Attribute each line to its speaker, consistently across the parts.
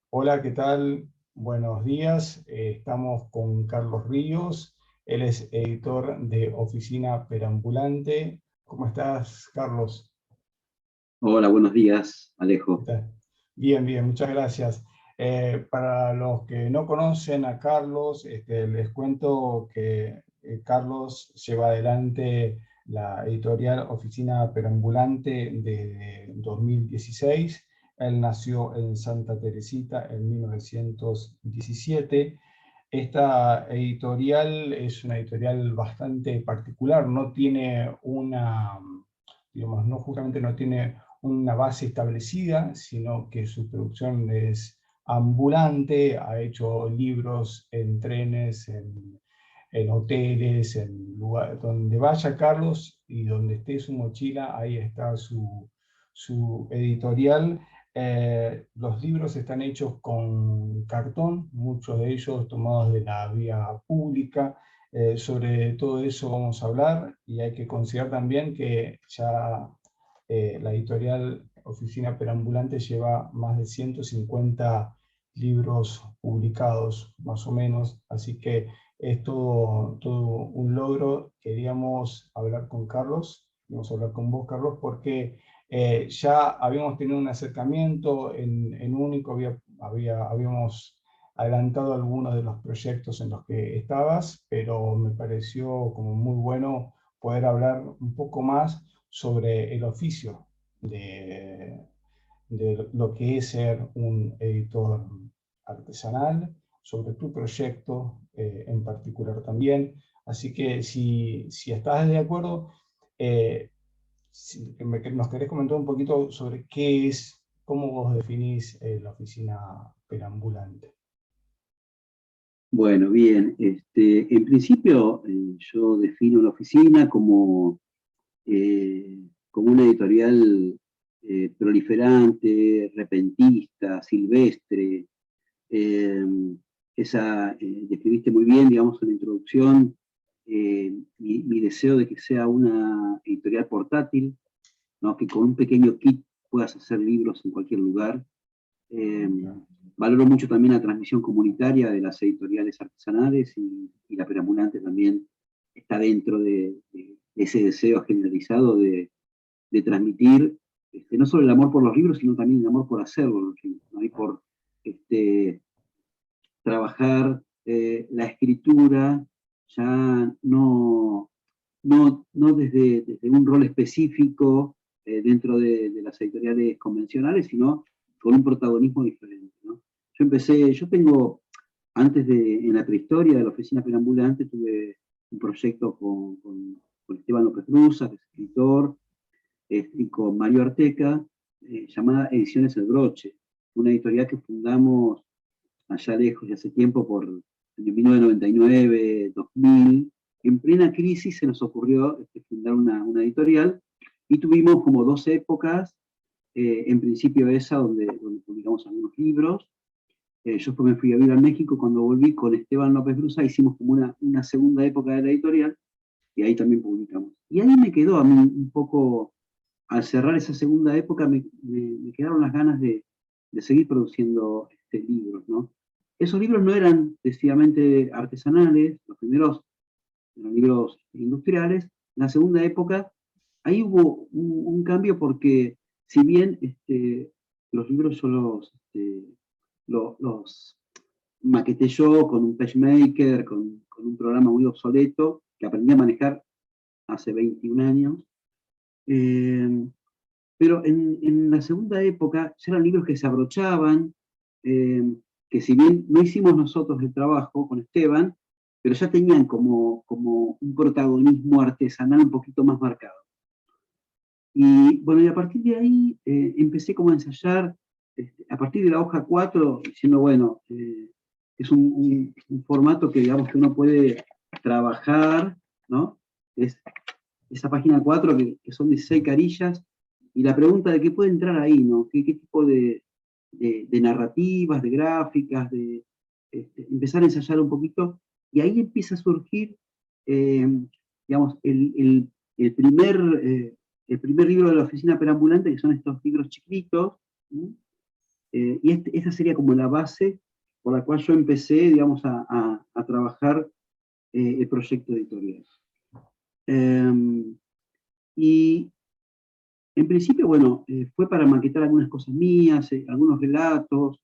Speaker 1: Hola, ¿qué tal? Buenos días. Estamos con Carlos Ríos. Él es editor de Oficina Perambulante. ¿Cómo estás, Carlos?
Speaker 2: Hola, buenos días,
Speaker 1: ¿Qué
Speaker 2: Alejo.
Speaker 1: tal? Bien, bien, muchas gracias. Para los que no conocen a Carlos, les cuento que Carlos lleva adelante la editorial Oficina Perambulante desde 2016. Él nació en Santa Teresita en 1917. Esta editorial es una editorial bastante particular, no tiene una, digamos, no justamente no tiene una base establecida, sino que su producción es ambulante, ha hecho libros en trenes, en hoteles, en lugares donde vaya Carlos y donde esté su mochila, ahí está su editorial. Los libros están hechos con cartón, muchos de ellos tomados de la vía pública. Sobre todo eso vamos a hablar y hay que considerar también que ya la editorial Oficina Perambulante lleva más de 150 libros publicados, más o menos, así que es todo un logro. Queríamos hablar con Carlos, queríamos hablar con vos, Carlos, porque ya habíamos tenido un acercamiento en Único, habíamos adelantado algunos de los proyectos en los que estabas, pero me pareció como muy bueno poder hablar un poco más sobre el oficio de lo que es ser un editor artesanal, sobre tu proyecto en particular también. Así que si estás de acuerdo, si nos querés comentar un poquito sobre qué es, cómo vos definís la oficina perambulante.
Speaker 2: Bueno, bien. En principio, yo defino la oficina como una editorial proliferante, repentista, silvestre. eh, Describiste muy bien, digamos, en la introducción, mi deseo de que sea una editorial portátil, ¿no? Que con un pequeño kit puedas hacer libros en cualquier lugar. Eh, Valoro mucho también la transmisión comunitaria de las editoriales artesanales y la perambulante también está dentro de ese deseo generalizado de transmitir no solo el amor por los libros, sino también el amor por hacerlo los libros, ¿no? Y por este, trabajar la escritura ya no desde un rol específico dentro de las editoriales convencionales, sino con un protagonismo diferente, ¿no? Yo tengo, en la prehistoria de la oficina perambulante, tuve un proyecto con Esteban López Brusa, que es escritor, y con Mario Arteca, llamada Ediciones El Broche, una editorial que fundamos allá lejos, y hace tiempo, en 1999, 2000, en plena crisis se nos ocurrió fundar una editorial y tuvimos como dos épocas, en principio esa donde publicamos algunos libros. Yo después me fui a vivir a México, cuando volví con Esteban López Brusa hicimos como una segunda época de la editorial y ahí también publicamos. Y ahí me quedó a mí un poco, al cerrar esa segunda época, me quedaron las ganas de seguir produciendo libros, ¿no? Esos libros no eran decididamente artesanales, los primeros eran libros industriales. En la segunda época, ahí hubo un cambio porque, si bien los libros yo los maqueté yo con un PageMaker, con un programa muy obsoleto que aprendí a manejar hace 21 años, eh, pero en la segunda época ya eran libros que se abrochaban, eh, que si bien no hicimos nosotros el trabajo con Esteban, pero ya tenían como un protagonismo artesanal un poquito más marcado. Y bueno, y a partir de ahí empecé como a ensayar, a partir de la hoja 4, diciendo, bueno, es un formato que digamos que uno puede trabajar, ¿no? Es esa página 4 que son 16 carillas, y la pregunta de qué puede entrar ahí, ¿no? ¿Qué tipo de narrativas, de gráficas, empezar a ensayar un poquito, y ahí empieza a surgir, eh, digamos, el primer, el primer libro de la oficina perambulante, que son estos libros chiquitos, ¿sí? esa sería como la base por la cual yo empecé, digamos, a trabajar el proyecto editorial. Y en principio, bueno, fue para maquetar algunas cosas mías, algunos relatos,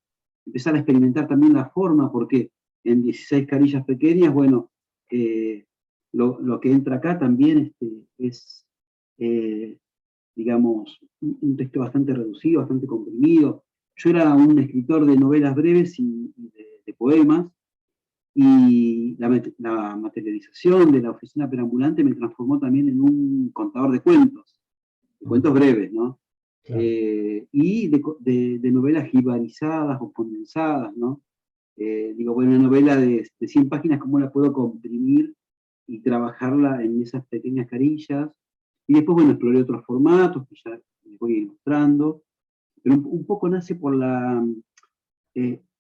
Speaker 2: empezar a experimentar también la forma, porque en 16 carillas pequeñas, bueno, lo que entra acá también es, digamos, un texto bastante reducido, bastante comprimido. Yo era un escritor de novelas breves y de poemas, y la materialización de la oficina perambulante me transformó también en un contador de cuentos breves, ¿no?
Speaker 1: Claro.
Speaker 2: Y de novelas jibarizadas o condensadas, ¿no? Digo, bueno, una novela de 100 páginas, ¿cómo la puedo comprimir y trabajarla en esas pequeñas carillas? Y después, bueno, exploré otros formatos que ya les voy ilustrando, pero un poco nace por la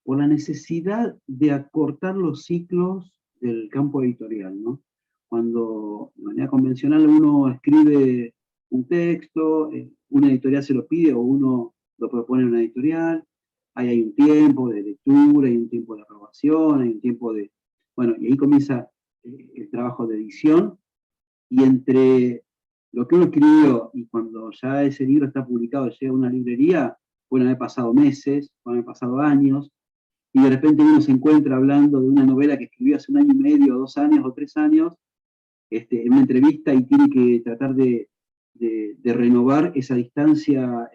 Speaker 2: necesidad de acortar los ciclos del campo editorial, ¿no? Cuando de manera convencional uno escribe un texto, una editorial se lo pide o uno lo propone en una editorial, ahí hay un tiempo de lectura, hay un tiempo de aprobación, hay un tiempo de... Bueno, y ahí comienza el trabajo de edición, y entre lo que uno escribió y cuando ya ese libro está publicado y llega a una librería, pueden haber pasado meses, pueden haber pasado años, y de repente uno se encuentra hablando de una novela que escribió hace 1 año y medio, 2 años o 3 años, en una entrevista, y tiene que tratar de renovar esa distancia,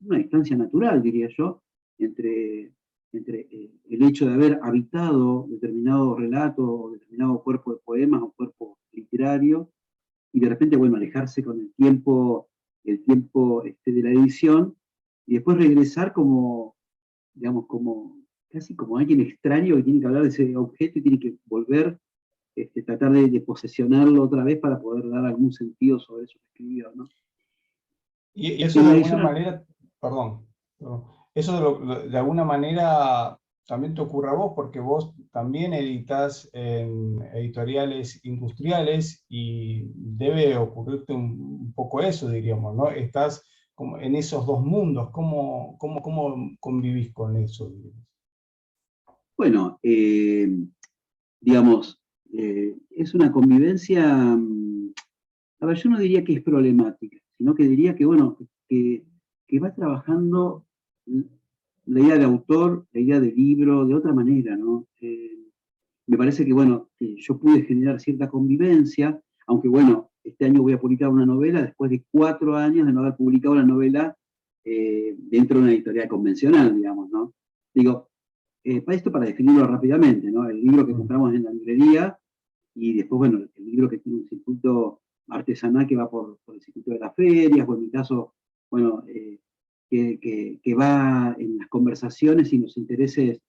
Speaker 2: una distancia natural, diría yo, entre el hecho de haber habitado determinado relato o determinado cuerpo de poemas o cuerpo literario, y de repente, bueno, alejarse con el tiempo de la edición, y después regresar como, digamos, casi como alguien extraño que tiene que hablar de ese objeto y tiene que volver, tratar de posesionarlo otra vez para poder dar algún sentido sobre eso que escribió, ¿no?
Speaker 1: Y eso
Speaker 2: En
Speaker 1: de
Speaker 2: la
Speaker 1: alguna
Speaker 2: edición,
Speaker 1: manera, perdón, eso de alguna manera también te ocurre a vos, porque vos también editas en editoriales industriales y debe ocurrirte un poco eso, diríamos, ¿no? Estás como en esos dos mundos, ¿cómo convivís con eso, digamos?
Speaker 2: bueno, digamos, es una convivencia, a ver, yo no diría que es problemática, sino que diría que, bueno, que va trabajando la idea de autor, la idea de libro, de otra manera, ¿no? Me parece que, bueno, yo pude generar cierta convivencia, aunque, bueno, este año voy a publicar una novela después de 4 años de no haber publicado una novela dentro de una editorial convencional, digamos, ¿no? Digo, para esto, para definirlo rápidamente, ¿no? El libro que compramos en la librería, y después, bueno, el libro que tiene un circuito artesanal que va por el circuito de las ferias, o en mi caso, bueno, que va en las conversaciones y los intereses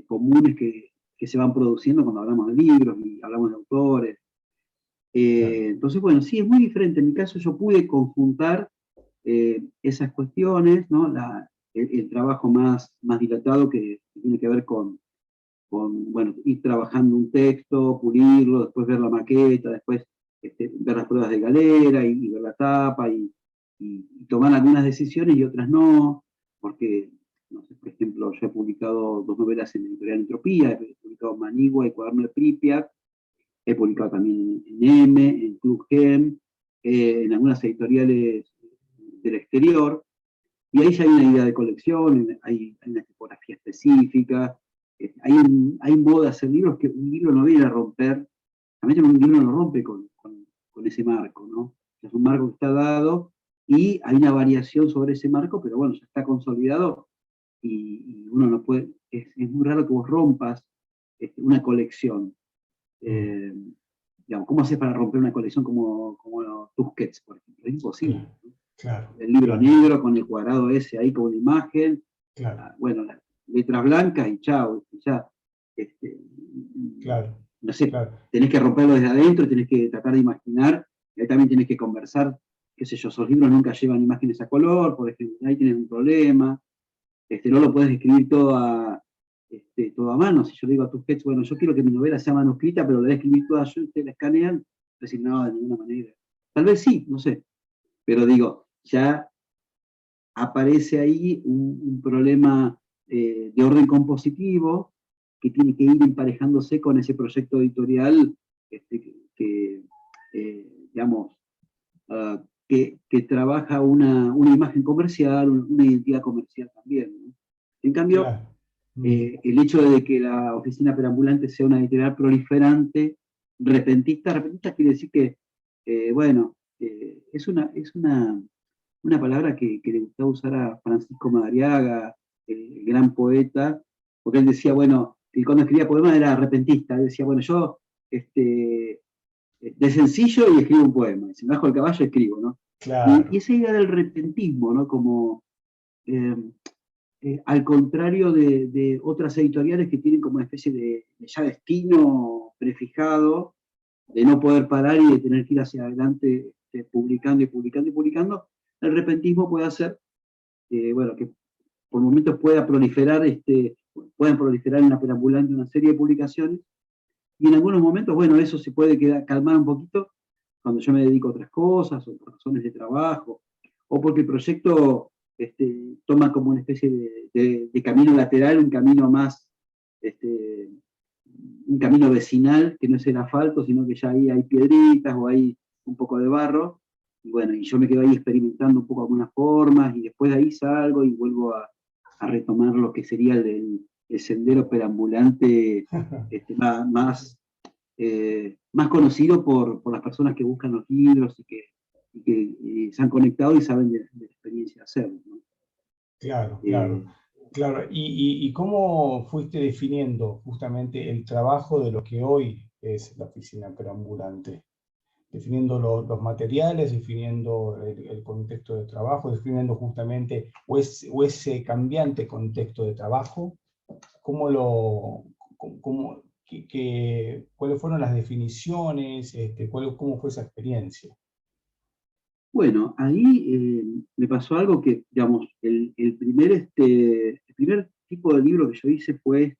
Speaker 2: comunes que se van produciendo cuando hablamos de libros y hablamos de autores.
Speaker 1: Claro.
Speaker 2: Entonces, bueno, sí, es muy diferente. En mi caso yo pude conjuntar esas cuestiones, ¿no? El trabajo más dilatado que tiene que ver bueno, ir trabajando un texto, pulirlo, después ver la maqueta, después ver las pruebas de galera y ver la tapa y tomar algunas decisiones y otras no, porque, no sé, por ejemplo, yo he publicado 2 novelas en la editorial Entropía, he publicado Manigua y Cuaderno de Pripyat, he publicado también en M, en Club Gem, en algunas editoriales del exterior, y ahí ya hay una idea de colección, hay una tipografía específica, hay modo de hacer libros que un libro no viene a romper, realmente un libro no rompe con ese marco, ¿no? Es un marco que está dado y hay una variación sobre ese marco, pero bueno, ya está consolidado y uno no puede, es muy raro que vos rompas una colección. Eh, digamos, ¿cómo haces para romper una colección como Tusquets, por ejemplo? Es imposible,
Speaker 1: Claro,
Speaker 2: ¿no?
Speaker 1: claro,
Speaker 2: El libro
Speaker 1: claro,
Speaker 2: negro con el cuadrado ese ahí con una imagen,
Speaker 1: claro,
Speaker 2: bueno, las letras blancas y chao, ya, este,
Speaker 1: claro,
Speaker 2: no sé,
Speaker 1: claro.
Speaker 2: tenés que romperlo desde adentro, tenés que tratar de imaginar, y ahí también tenés que conversar, qué sé yo, esos libros nunca llevan imágenes a color, por ejemplo, ahí tienes un problema, no lo puedes escribir todo a mano. Si yo le digo a tus sketch, bueno, yo quiero que mi novela sea manuscrita, pero la voy a escribir toda yo, ustedes la escanean, decir, no, de ninguna manera. Tal vez sí, no sé, pero digo, ya aparece ahí un problema de orden compositivo que tiene que ir emparejándose con ese proyecto editorial digamos, que trabaja una imagen comercial, una identidad comercial también, ¿no? En cambio,
Speaker 1: Claro. Mm.
Speaker 2: el hecho de que la Oficina Perambulante sea una editorial proliferante, repentista quiere decir que, bueno, una palabra que le gustaba usar a Francisco Madariaga, el gran poeta, porque él decía, bueno, que cuando escribía poemas era repentista, él decía, bueno, yo de sencillo y escribo un poema, y si me bajo el caballo escribo, ¿no? Y
Speaker 1: Claro.
Speaker 2: esa idea del repentismo, ¿no? Como eh, al contrario de otras editoriales que tienen como una especie de ya destino prefijado, de no poder parar y de tener que ir hacia adelante publicando y publicando y publicando, el repentismo puede hacer, bueno, que por momentos puedan proliferar en la perambulante una serie de publicaciones, y en algunos momentos, bueno, eso se puede calmar un poquito cuando yo me dedico a otras cosas, o por razones de trabajo, o porque el proyecto toma como una especie de camino lateral, un camino más, este, un camino vecinal, que no es el asfalto, sino que ya ahí hay piedritas o hay un poco de barro, y bueno, y yo me quedo ahí experimentando un poco algunas formas, y después de ahí salgo y vuelvo a retomar lo que sería el sendero perambulante más conocido por las personas que buscan los libros y que se han conectado y saben de la experiencia de hacerlo, ¿no?
Speaker 1: Claro, claro,
Speaker 2: Eh,
Speaker 1: claro. ¿Y cómo fuiste definiendo justamente el trabajo de lo que hoy es la oficina perambulante? Definiendo los materiales, definiendo el contexto de trabajo, definiendo justamente o ese cambiante contexto de trabajo. ¿Cómo cuáles fueron las definiciones? ¿Cómo fue esa experiencia?
Speaker 2: bueno, ahí me pasó algo que, digamos, el primer tipo de libro que yo hice fue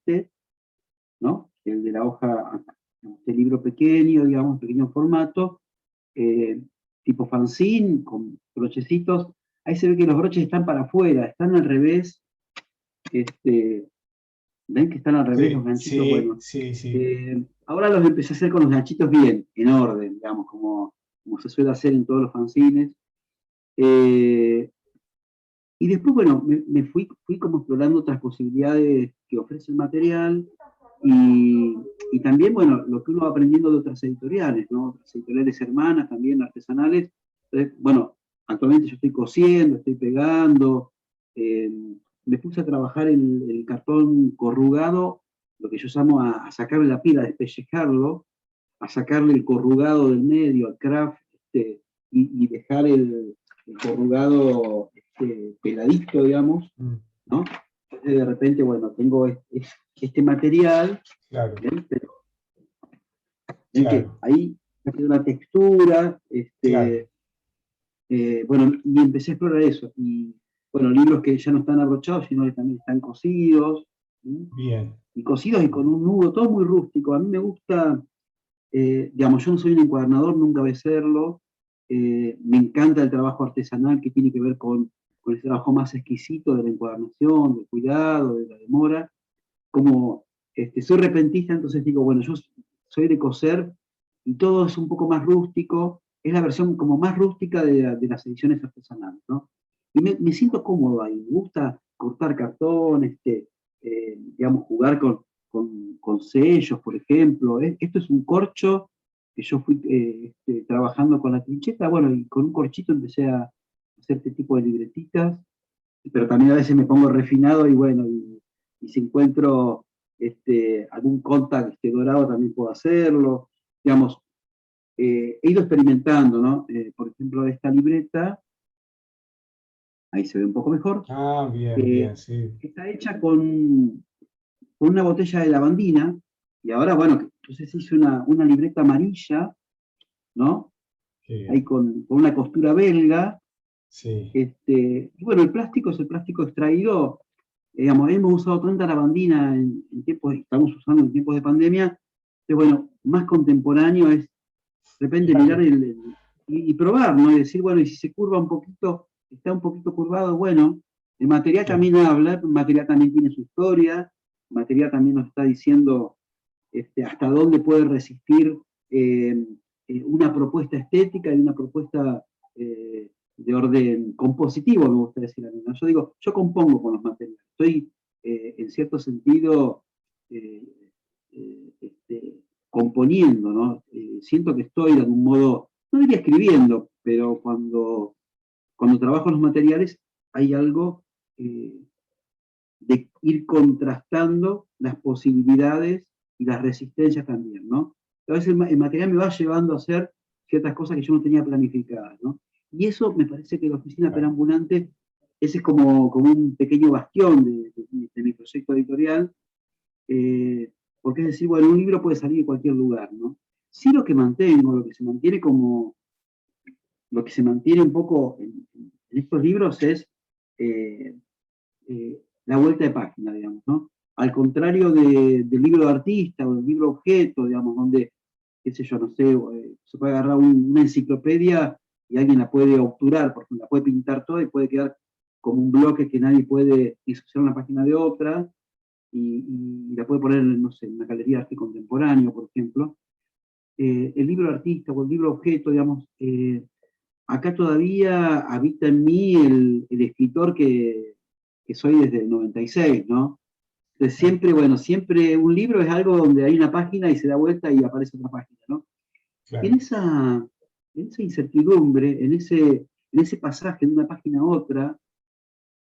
Speaker 2: ¿no? El de la hoja, este libro pequeño, digamos, pequeño formato, eh, tipo fanzine, con brochecitos. Ahí se ve que los broches están para afuera, están al revés. Este, ¿Ven que están al revés los
Speaker 1: Sí,
Speaker 2: ganchitos?
Speaker 1: sí,
Speaker 2: Bueno,
Speaker 1: sí, sí.
Speaker 2: ahora los empecé a hacer con los ganchitos bien, en orden, digamos, como se suele hacer en todos los fanzines. Eh, y después, bueno, me fui como explorando otras posibilidades que ofrece el material y también, bueno, lo que uno va aprendiendo de otras editoriales, ¿no? Otras editoriales hermanas, también artesanales. Entonces, bueno, actualmente yo estoy cosiendo, estoy pegando, eh, me puse a trabajar el cartón corrugado, lo que yo llamo a sacarle la pila, a despellejarlo, a sacarle el corrugado del medio, al craft, y dejar el corrugado peladito, digamos,
Speaker 1: Mm,
Speaker 2: ¿no? Entonces de repente, bueno, tengo este material,
Speaker 1: claro,
Speaker 2: ¿ven? Pero ven que
Speaker 1: claro,
Speaker 2: ahí tiene una textura,
Speaker 1: claro.
Speaker 2: bueno, y empecé a explorar eso. Y bueno, libros que ya no están abrochados, sino que también están cosidos, ¿sí?
Speaker 1: Bien.
Speaker 2: Y cosidos y con un nudo, todo muy rústico. A mí me gusta, digamos, yo no soy un encuadernador, nunca voy a serlo. Me encanta el trabajo artesanal que tiene que ver con el trabajo más exquisito de la encuadernación, del cuidado, de la demora. Como soy repentista, entonces digo, bueno, yo soy de coser y todo es un poco más rústico, es la versión como más rústica de las ediciones artesanales, ¿no? Y me siento cómodo ahí, me gusta cortar cartón, digamos, jugar con sellos, por ejemplo. Esto es un corcho que yo fui trabajando con la trincheta, bueno, y con un corchito empecé a hacer este tipo de libretitas, pero también a veces me pongo refinado y bueno, y si encuentro algún contact dorado también puedo hacerlo. Digamos, he ido experimentando, ¿no? Por ejemplo, esta libreta, ahí se ve un poco mejor,
Speaker 1: Ah, bien,
Speaker 2: eh,
Speaker 1: bien, sí.
Speaker 2: está hecha con una botella de lavandina, y ahora, bueno, entonces hice una libreta amarilla, ¿no?
Speaker 1: Qué
Speaker 2: Ahí
Speaker 1: bien.
Speaker 2: con una costura belga.
Speaker 1: Sí.
Speaker 2: Y bueno, el plástico es el plástico extraído, digamos, hemos usado tanta lavandina en tiempos, estamos usando en tiempos de pandemia, que bueno, más contemporáneo es de repente mirar
Speaker 1: Claro.
Speaker 2: y probar, ¿no? Y decir, bueno, y si se curva un poquito, está un poquito curvado, bueno, el material
Speaker 1: claro,
Speaker 2: también habla, el material también tiene su historia, el material también nos está diciendo hasta dónde puede resistir eh, una propuesta estética y una propuesta de orden compositivo, me gusta decir a mí, ¿no? Yo digo, yo compongo con los materiales, estoy en cierto sentido eh, componiendo, ¿no? Siento que estoy de algún modo, no diría escribiendo, pero cuando trabajo los materiales hay algo eh, de ir contrastando las posibilidades y las resistencias también, ¿no? A veces el material me va llevando a hacer ciertas cosas que yo no tenía planificadas, ¿no? Y eso me parece que la oficina
Speaker 1: claro,
Speaker 2: perambulante, ese es como un pequeño bastión de mi proyecto editorial, porque es decir, bueno, un libro puede salir de cualquier lugar, ¿no? Sí lo que mantengo, lo que se mantiene como, lo que se mantiene un poco en estos libros es eh, la vuelta de página, digamos, ¿no? Al contrario del libro de artista o del libro objeto, digamos, donde, qué sé yo, no sé, se puede agarrar una enciclopedia y alguien la puede obturar, porque la puede pintar toda y puede quedar como un bloque que nadie puede disociar una página de otra y la puede poner, no sé, en una galería de arte contemporáneo, por ejemplo. El libro de artista o el libro objeto, digamos, acá todavía habita en mí el escritor que soy desde el 96, ¿no? Entonces
Speaker 1: claro,
Speaker 2: siempre, bueno, siempre un libro es algo donde hay una página y se da vuelta y aparece otra página, ¿no? En
Speaker 1: claro,
Speaker 2: esa, en esa incertidumbre, en ese pasaje de una página a otra,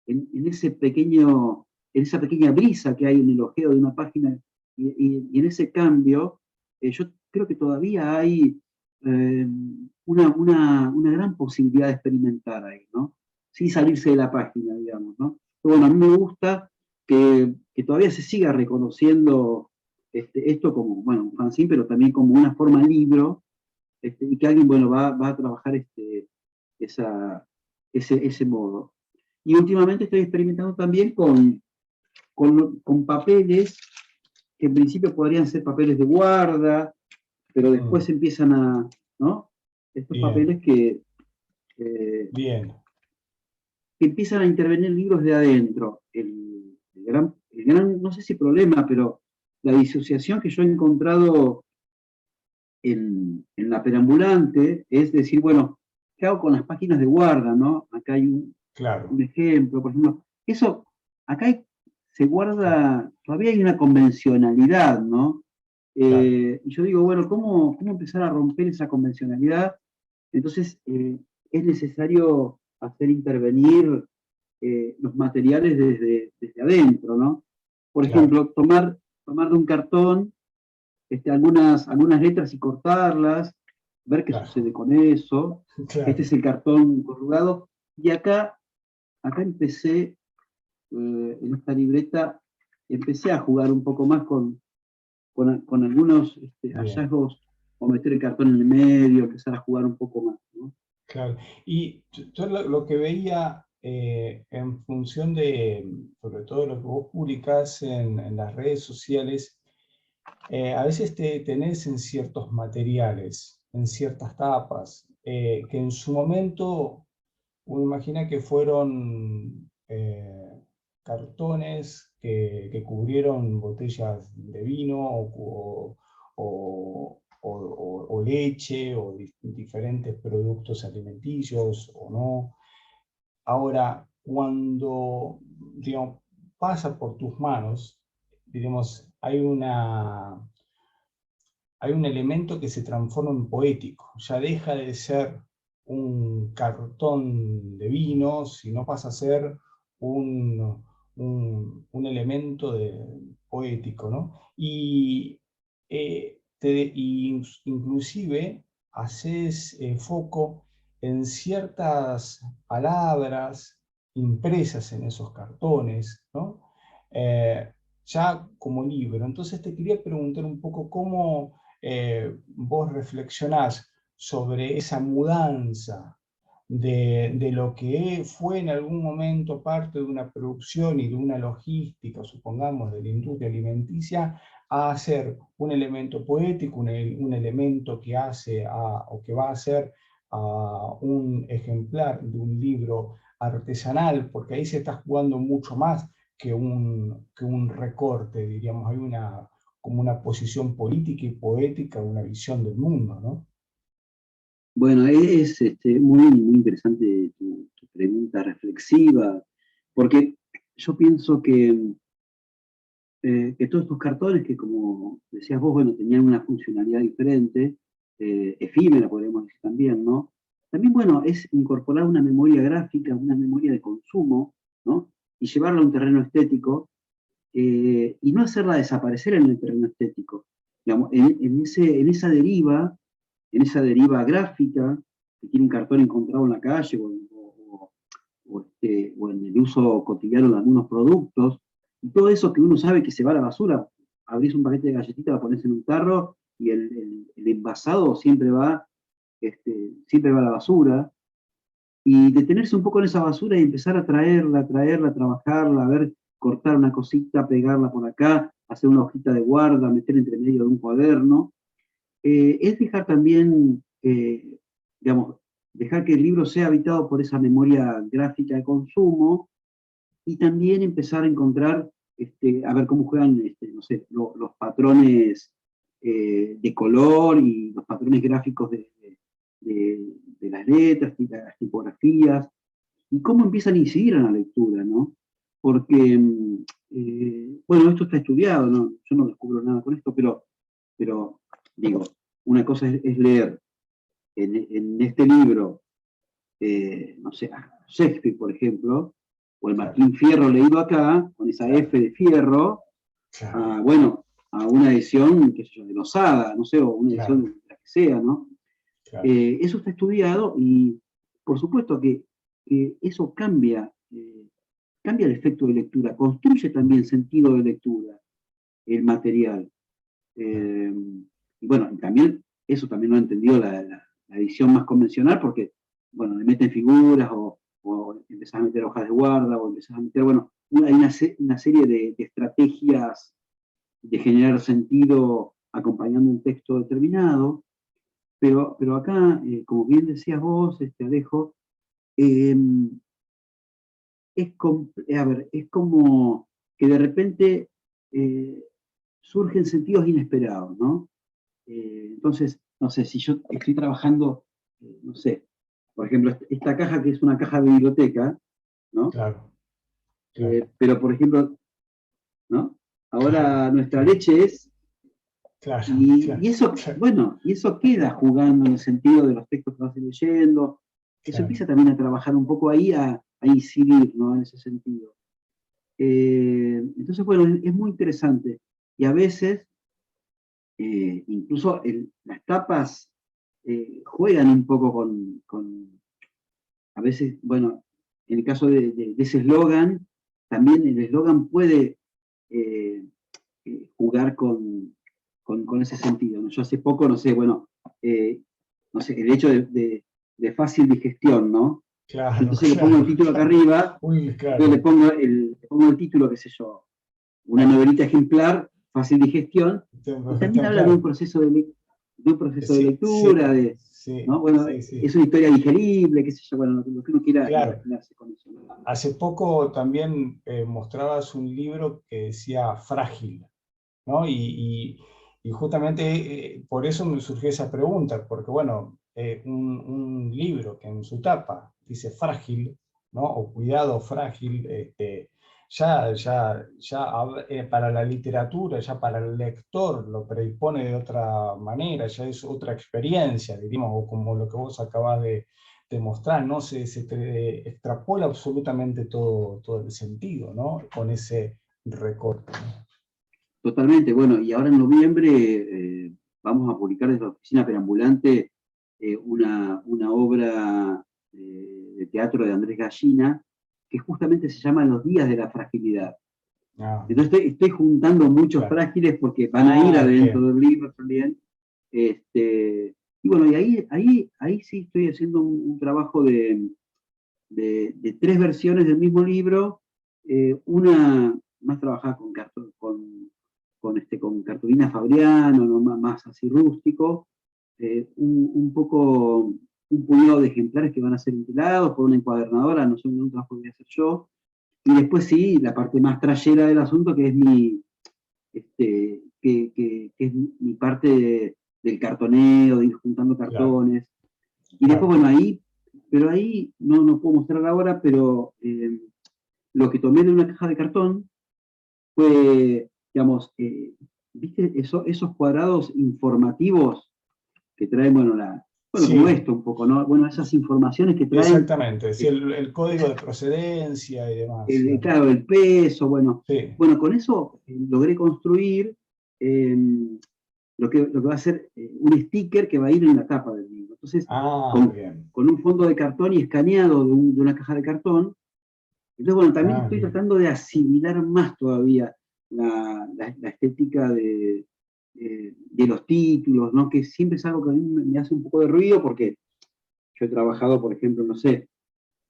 Speaker 2: en ese pequeño, en esa pequeña brisa que hay en el ojeo de una página y en ese cambio, yo creo que todavía hay una gran posibilidad de experimentar ahí, ¿no? Sin salirse de la página, digamos, ¿no? Pero bueno, a mí me gusta que todavía se siga reconociendo esto como, bueno, un fanzine, pero también como una forma libro, y que alguien, bueno, va a trabajar esa, ese modo. Y últimamente estoy experimentando también con papeles que en principio podrían ser papeles de guarda, pero después
Speaker 1: mm,
Speaker 2: empiezan a, ¿no? Estos
Speaker 1: bien,
Speaker 2: papeles eh,
Speaker 1: bien,
Speaker 2: que empiezan a intervenir libros de adentro. El gran, no sé si problema, pero la disociación que yo he encontrado en la perambulante es decir, bueno, ¿qué hago con las páginas de guarda, no? Acá hay un
Speaker 1: claro,
Speaker 2: ejemplo, por ejemplo. Eso, acá se
Speaker 1: sí,
Speaker 2: guarda, todavía hay una convencionalidad, ¿no?
Speaker 1: claro,
Speaker 2: Y yo digo, bueno, ¿cómo empezar a romper esa convencionalidad? Entonces, es necesario hacer intervenir los materiales desde adentro, ¿no? Por
Speaker 1: claro,
Speaker 2: ejemplo, tomar de un cartón algunas letras y cortarlas, ver qué sucede
Speaker 1: claro,
Speaker 2: con eso. Este
Speaker 1: claro,
Speaker 2: es el cartón corrugado. Y acá empecé, en esta libreta, empecé a jugar un poco más con algunos
Speaker 1: bien.
Speaker 2: hallazgos, o meter el cartón en el medio, empezar a jugar un poco más, ¿no?
Speaker 1: Claro, y yo lo que veía en función de, sobre todo lo que vos publicás en las redes sociales, a veces te tenés en ciertos materiales, en ciertas tapas, que en su momento uno imagina que fueron cartones que cubrieron botellas de vino o leche o diferentes productos alimenticios o no. Ahora, cuando digamos, pasa por tus manos, digamos, hay un elemento que se transforma en poético. Ya deja de ser un cartón de vino, sino pasa a ser un elemento poético, ¿no? Y inclusive haces foco en ciertas palabras impresas en esos cartones, ¿no? Eh, ya como libro. Entonces te quería preguntar un poco cómo vos reflexionás sobre esa mudanza de lo que fue en algún momento parte de una producción y de una logística, supongamos, de la industria alimenticia, a ser un elemento poético, un elemento que hace o que va a ser un ejemplar de un libro artesanal, porque ahí se está jugando mucho más que un recorte, diríamos, hay como una posición política y poética, una visión del mundo, ¿no?
Speaker 2: Bueno, es muy, muy interesante tu pregunta reflexiva, porque yo pienso que todos estos cartones que, como decías vos, bueno, tenían una funcionalidad diferente, efímera, podríamos decir también, ¿no? También, bueno, es incorporar una memoria gráfica, una memoria de consumo, ¿no? Y llevarla a un terreno estético, y no hacerla desaparecer en el terreno estético. Digamos, en esa deriva gráfica, que tiene un cartón encontrado en la calle o en el uso cotidiano de algunos productos, y todo eso que uno sabe que se va a la basura. Abrís un paquete de galletitas, lo pones en un tarro y el envasado siempre va a la basura. Y detenerse un poco en esa basura y empezar a traerla, a trabajarla, a ver, cortar una cosita, pegarla por acá, hacer una hojita de guarda, meter entre medio de un cuaderno, es dejar también, digamos, dejar que el libro sea habitado por esa memoria gráfica de consumo y también empezar a encontrar, a ver cómo juegan, no sé, los patrones de color y los patrones gráficos de las letras y las tipografías, y cómo empiezan a incidir en la lectura, ¿no? Porque, bueno, esto está estudiado, ¿no? Yo no descubro nada con esto, pero digo, una cosa es leer en este libro, no sé, a Shakespeare, por ejemplo, o el
Speaker 1: Claro,
Speaker 2: Martín Fierro leído acá, con esa
Speaker 1: claro,
Speaker 2: F de Fierro,
Speaker 1: claro,
Speaker 2: bueno, a una edición, qué sé yo, de Losada, no sé, o una edición
Speaker 1: claro,
Speaker 2: de la que sea, ¿no?
Speaker 1: claro.
Speaker 2: Eso está estudiado y por supuesto que eso cambia el efecto de lectura, construye también sentido de lectura, el material. Eh, y bueno, también eso también lo ha entendido la edición más convencional porque, bueno, le meten figuras o empezás a meter hojas de guarda o empezás a meter, bueno, hay una serie de estrategias de generar sentido acompañando un texto determinado, pero acá, como bien decías vos, Alejo, eh, a ver, es como que de repente eh, surgen sentidos inesperados, ¿no? Entonces, no sé, si yo estoy trabajando, no sé, por ejemplo, esta caja que es una caja de biblioteca, ¿no?
Speaker 1: Claro, claro,
Speaker 2: Pero, por ejemplo, ¿no?
Speaker 1: claro,
Speaker 2: Ahora nuestra
Speaker 1: claro,
Speaker 2: leche es,
Speaker 1: claro,
Speaker 2: y
Speaker 1: claro,
Speaker 2: eso,
Speaker 1: claro,
Speaker 2: bueno, y eso queda jugando en el sentido de los textos que vas leyendo, eso
Speaker 1: claro.
Speaker 2: empieza también a trabajar un poco ahí, a incidir, ¿no? En ese sentido. Entonces, bueno, es muy interesante. Y a veces, incluso las tapas juegan un poco a veces, bueno, en el caso de ese eslogan, también el eslogan puede eh, jugar con ese sentido, ¿no? Yo hace poco, no sé, bueno, no sé, el hecho de fácil digestión, ¿no?
Speaker 1: Claro,
Speaker 2: Entonces le pongo el
Speaker 1: claro,
Speaker 2: título acá
Speaker 1: claro.
Speaker 2: arriba,
Speaker 1: Uy,
Speaker 2: entonces
Speaker 1: claro,
Speaker 2: le pongo el título, qué sé yo, una
Speaker 1: claro.
Speaker 2: novelita ejemplar, fácil digestión, y también habla de un
Speaker 1: Claro.
Speaker 2: proceso de
Speaker 1: Sí,
Speaker 2: lectura,
Speaker 1: sí, sí,
Speaker 2: ¿no? Bueno,
Speaker 1: sí, sí.
Speaker 2: es una historia digerible, qué sé yo, bueno, lo que uno quiera
Speaker 1: Claro.
Speaker 2: imaginarse con eso, ¿no?
Speaker 1: Hace poco también mostrabas un libro que decía Frágil, ¿no? Y justamente por eso me surgió esa pregunta, porque bueno, un libro que en su tapa dice frágil, ¿no? O cuidado frágil, para la literatura, ya para el lector lo predispone de otra manera, ya es otra experiencia, diríamos, o como lo que vos acabas de mostrar, ¿no? Se te extrapola absolutamente todo el sentido, ¿no? Con ese recorte, ¿no?
Speaker 2: Totalmente, bueno, y ahora en noviembre vamos a publicar desde la Oficina Perambulante una obra de teatro de Andrés Gallina, que justamente se llama Los días de la fragilidad.
Speaker 1: Ah,
Speaker 2: Entonces estoy juntando muchos
Speaker 1: claro.
Speaker 2: frágiles porque van a ir
Speaker 1: Ah,
Speaker 2: adentro
Speaker 1: bien,
Speaker 2: del libro también. Y bueno, y ahí sí estoy haciendo un trabajo de tres versiones del mismo libro, una más trabajada con cartulina Fabriano, ¿no? Más así rústico, un poco un puñado de ejemplares que van a ser entilados por una encuadernadora, no sé, un trabajo que voy a hacer yo. Y después sí, la parte más trayera del asunto, que es que es mi parte del cartoneo, de ir juntando
Speaker 1: claro,
Speaker 2: cartones. Y después,
Speaker 1: claro.
Speaker 2: bueno, pero ahí no puedo mostrar ahora, pero lo que tomé de una caja de cartón fue, digamos, ¿viste esos cuadrados informativos que traen, bueno, como
Speaker 1: Sí,
Speaker 2: esto un poco, ¿no? Bueno, esas informaciones que traen,
Speaker 1: exactamente. Sí,
Speaker 2: eh,
Speaker 1: el código de procedencia y demás, claro.
Speaker 2: claro, el peso,
Speaker 1: Sí.
Speaker 2: bueno, con eso logré construir eh, lo que va a ser un sticker que va a ir en la tapa del libro. Entonces,
Speaker 1: Ah, bien.
Speaker 2: con un fondo de cartón y escaneado de una caja de cartón. Entonces, bueno, también
Speaker 1: Ah,
Speaker 2: estoy
Speaker 1: bien.
Speaker 2: tratando de asimilar más todavía la estética de los títulos, ¿no? Que siempre es algo que a mí me hace un poco de ruido porque yo he trabajado, por ejemplo, no sé,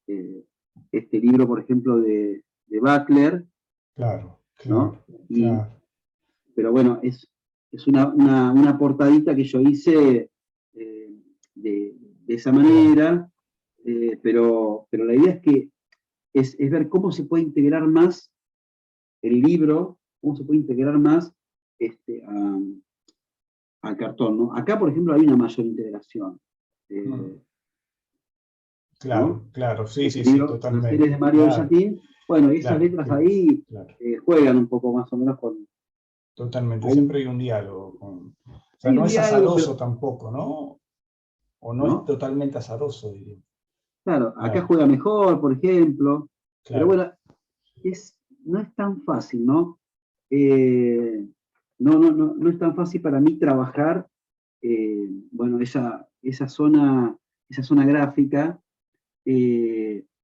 Speaker 2: eh, este libro, por ejemplo, de Butler,
Speaker 1: Claro,
Speaker 2: ¿no?
Speaker 1: claro, claro.
Speaker 2: Pero bueno, es una portadita que yo hice de esa
Speaker 1: Bien.
Speaker 2: manera, pero la idea es que es ver cómo se puede integrar más el libro, cómo se puede integrar más este, al cartón, ¿no? Acá, por ejemplo, hay una mayor integración,
Speaker 1: Mm,
Speaker 2: eh, ¿no?
Speaker 1: claro, claro. Sí,
Speaker 2: Este
Speaker 1: sí, sí,
Speaker 2: libro, las series de
Speaker 1: totalmente.
Speaker 2: Mario
Speaker 1: Claro,
Speaker 2: Bellatín, bueno, y esas
Speaker 1: claro,
Speaker 2: letras
Speaker 1: claro,
Speaker 2: ahí
Speaker 1: claro.
Speaker 2: juegan un poco más o menos
Speaker 1: Totalmente.
Speaker 2: ahí
Speaker 1: Siempre hay un diálogo con... O sea,
Speaker 2: hay
Speaker 1: no
Speaker 2: un
Speaker 1: es
Speaker 2: diálogo,
Speaker 1: azaroso tampoco, ¿no? O no es
Speaker 2: ¿no?
Speaker 1: totalmente azaroso, diría.
Speaker 2: Claro, acá
Speaker 1: Claro,
Speaker 2: juega mejor, por ejemplo, pero
Speaker 1: claro.
Speaker 2: bueno, no es tan fácil, ¿no? Eh, no es tan fácil para mí trabajar, bueno, esa zona gráfica,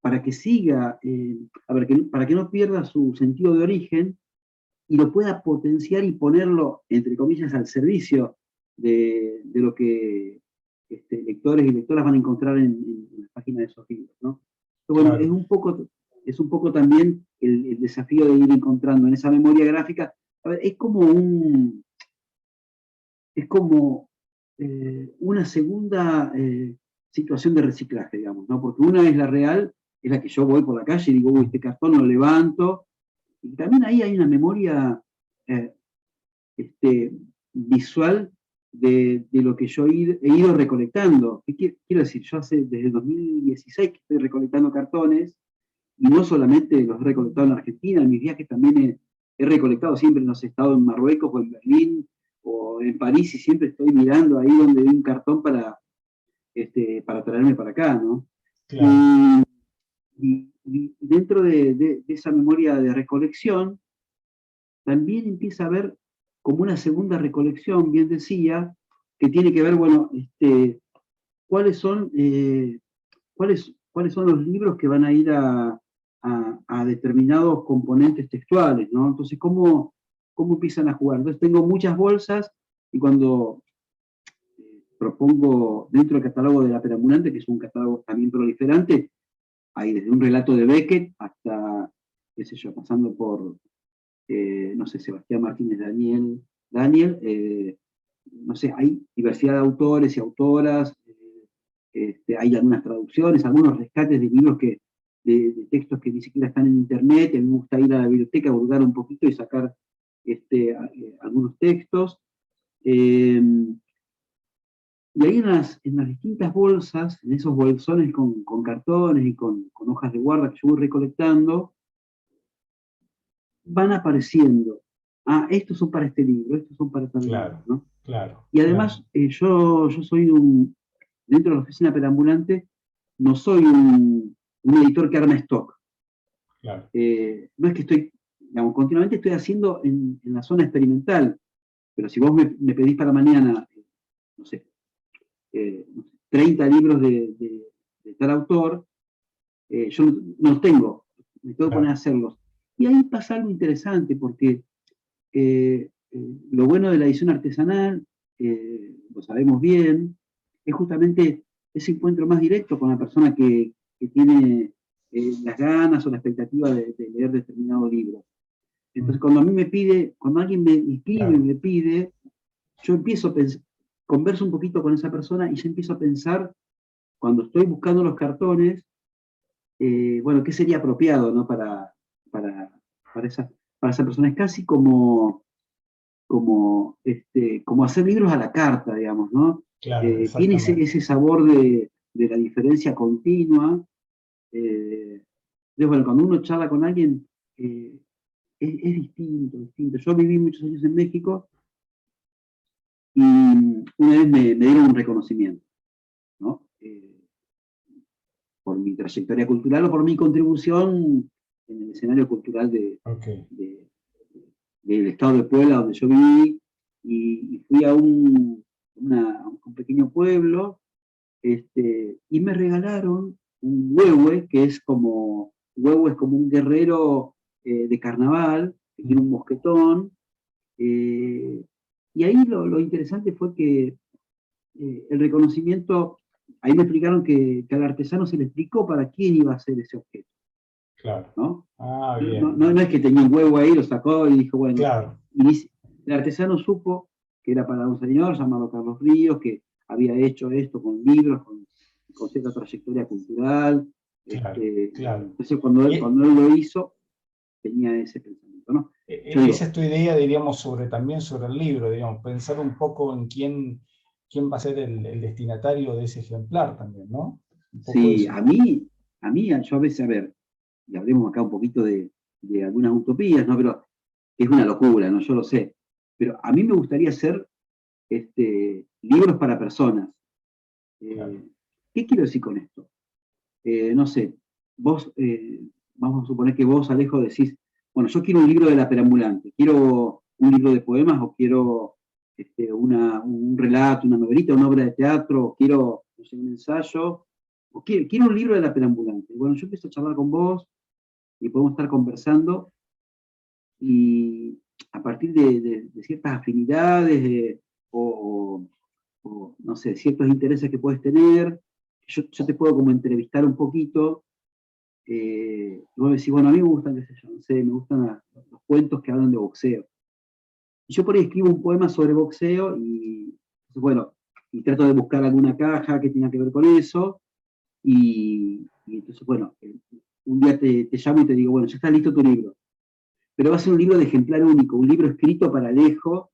Speaker 2: para que siga, a ver, para que no pierda su sentido de origen y lo pueda potenciar y ponerlo, entre comillas, al servicio de lo que lectores y lectoras van a encontrar en las páginas de esos libros, ¿no? Pero bueno,
Speaker 1: Claro,
Speaker 2: es un poco también el desafío de ir encontrando en esa memoria gráfica. A ver, es como una segunda situación de reciclaje, digamos, ¿no? Porque una es la real, es la que yo voy por la calle y digo, uy, este cartón lo levanto. Y también ahí hay una memoria eh, este, visual de lo que yo he ido recolectando. Quiero decir? Yo desde 2016 que estoy recolectando cartones, y no solamente los he recolectado en Argentina, en mis viajes también he recolectado siempre en los estados, en Marruecos o en Berlín o en París, y siempre estoy mirando ahí donde hay un cartón para traerme para acá, ¿no?
Speaker 1: claro,
Speaker 2: Y, y dentro de esa memoria de recolección, también empieza a haber como una segunda recolección, bien decía, que tiene que ver, bueno, cuáles son, cuáles son los libros que van a ir a determinados componentes textuales, ¿no? Entonces, ¿cómo empiezan a jugar? Entonces, tengo muchas bolsas y cuando propongo dentro del catálogo de la perambulante, que es un catálogo también proliferante, hay desde un relato de Beckett hasta, qué sé yo, pasando por no sé, Sebastián Martínez Daniel, no sé, hay diversidad de autores y autoras, hay algunas traducciones, algunos rescates de libros de textos que ni siquiera están en internet, a mí me gusta ir a la biblioteca, burgar un poquito y sacar algunos textos. Eh, y ahí en las distintas bolsas, en esos bolsones con cartones y con hojas de guarda que yo voy recolectando, van apareciendo. Ah, estos son para este libro, estos son para tal libro,
Speaker 1: claro,
Speaker 2: ¿no?
Speaker 1: claro,
Speaker 2: Y
Speaker 1: claro,
Speaker 2: además, yo soy dentro de la oficina perambulante, no soy un editor que arma stock.
Speaker 1: claro.
Speaker 2: No es que estoy, digamos, continuamente estoy haciendo en la zona experimental, pero si vos me pedís para mañana, no sé, 30 libros de tal autor, yo no los tengo, me tengo que poner a
Speaker 1: Claro.
Speaker 2: hacerlos. Y ahí pasa algo interesante, porque lo bueno de la edición artesanal, lo sabemos bien, es justamente ese encuentro más directo con la persona que tiene las ganas o la expectativa de leer determinado libro. Entonces,
Speaker 1: Mm,
Speaker 2: cuando a mí me pide, cuando alguien me escribe y
Speaker 1: claro,
Speaker 2: me pide, yo empiezo a pensar, converso un poquito con esa persona y yo empiezo a pensar cuando estoy buscando los cartones, bueno, ¿qué sería apropiado, ¿no? Para esa persona? Es casi como hacer libros a la carta, digamos, ¿no?
Speaker 1: Claro,
Speaker 2: Tiene
Speaker 1: exactamente.
Speaker 2: ese sabor de la diferencia continua. Entonces, bueno, cuando uno charla con alguien, es distinto, distinto. Yo viví muchos años en México y una vez me dieron un reconocimiento, ¿no? Por mi trayectoria cultural o por mi contribución en el escenario cultural
Speaker 1: Ok,
Speaker 2: de- del estado de Puebla, donde yo viví, y fui a un pequeño pueblo, y me regalaron un huehue, huehue es como un guerrero de carnaval, que tiene un mosquetón, eh, y ahí lo interesante fue que el reconocimiento, ahí me explicaron que al artesano se le explicó para quién iba a ser ese objeto,
Speaker 1: claro.
Speaker 2: ¿no?
Speaker 1: Ah,
Speaker 2: No,
Speaker 1: bien,
Speaker 2: no,
Speaker 1: bien.
Speaker 2: no es que tenía un huevo ahí, lo sacó y dijo, bueno,
Speaker 1: Claro,
Speaker 2: el artesano supo que era para un señor llamado Carlos Ríos, que había hecho esto con libros, con cierta trayectoria cultural.
Speaker 1: claro, claro.
Speaker 2: Entonces,
Speaker 1: Y
Speaker 2: cuando él lo hizo, tenía ese pensamiento, ¿no? Yo
Speaker 1: esa
Speaker 2: digo,
Speaker 1: es tu idea, diríamos, también sobre el libro, digamos, pensar un poco en quién va a ser el destinatario de ese ejemplar también, ¿no? Un poco
Speaker 2: sí,
Speaker 1: eso.
Speaker 2: yo a veces, a ver, y hablemos acá un poquito de algunas utopías, ¿no? Pero es una locura, ¿no? Yo lo sé. Pero a mí me gustaría hacer libros para personas.
Speaker 1: Claro,
Speaker 2: Eh, ¿Qué quiero decir con esto? No sé, vos, vamos a suponer que vos, Alejo, decís, bueno, yo quiero un libro de la perambulante, quiero un libro de poemas o quiero un relato, una novelita, una obra de teatro, o quiero, no sé, un ensayo, o quiero un libro de la perambulante. Bueno, yo empiezo a charlar con vos y podemos estar conversando y a partir de ciertas afinidades o, no sé, ciertos intereses que puedes tener, yo te puedo como entrevistar un poquito. Y vos decís, bueno, a mí me gustan, qué sé yo, no sé, me gustan los cuentos que hablan de boxeo. Y yo por ahí escribo un poema sobre boxeo y, bueno, y trato de buscar alguna caja que tenga que ver con eso. Y entonces, bueno, un día te llamo y te digo, bueno, ya está listo tu libro. Pero va a ser un libro de ejemplar único, un libro escrito para Alejo,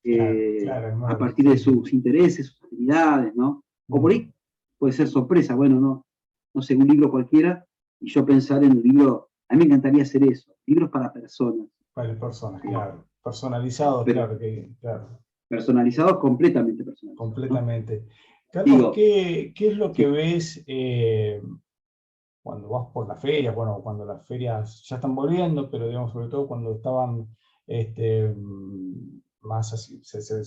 Speaker 1: claro, claro,
Speaker 2: a
Speaker 1: hermano,
Speaker 2: partir de
Speaker 1: sí, sí.
Speaker 2: sus intereses, sus afinidades, ¿no? O por
Speaker 1: Mm,
Speaker 2: ahí puede ser sorpresa, bueno, no sé, un libro cualquiera, y yo pensar en un libro, a mí me encantaría hacer eso, libros para personas,
Speaker 1: para personas,
Speaker 2: eh,
Speaker 1: claro. Personalizados,
Speaker 2: pero
Speaker 1: claro, claro,
Speaker 2: personalizados, completamente personalizados, ¿no?
Speaker 1: completamente. Carlos,
Speaker 2: Digo,
Speaker 1: ¿qué es lo que
Speaker 2: sí,
Speaker 1: ves cuando vas por las ferias? Bueno, cuando las ferias ya están volviendo, pero digamos, sobre todo cuando estaban se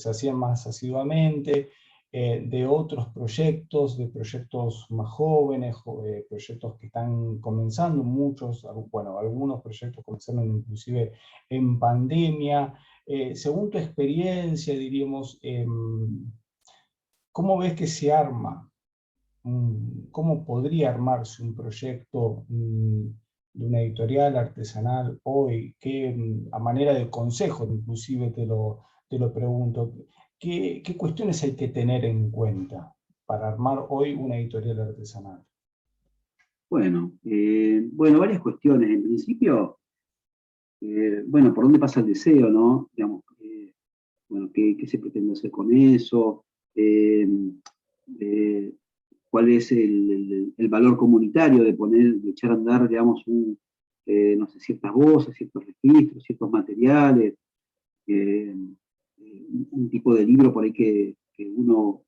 Speaker 1: hacían más asiduamente, de otros proyectos, de proyectos más jóvenes, proyectos que están comenzando, muchos, bueno, algunos proyectos comenzaron inclusive en pandemia. Según tu experiencia, diríamos, ¿cómo ves que se arma? ¿Cómo podría armarse un proyecto de una editorial artesanal hoy? A manera de consejo, inclusive te lo pregunto, ¿qué cuestiones hay que tener en cuenta para armar hoy una editorial artesanal?
Speaker 2: bueno, varias cuestiones. En principio, bueno, ¿por dónde pasa el deseo, no? Digamos, bueno, qué se pretende hacer con eso? Eh, eh, ¿Cuál es el valor comunitario de echar a andar, digamos, no sé, ciertas voces, ciertos registros, ciertos materiales, eh, un tipo de libro por ahí que uno,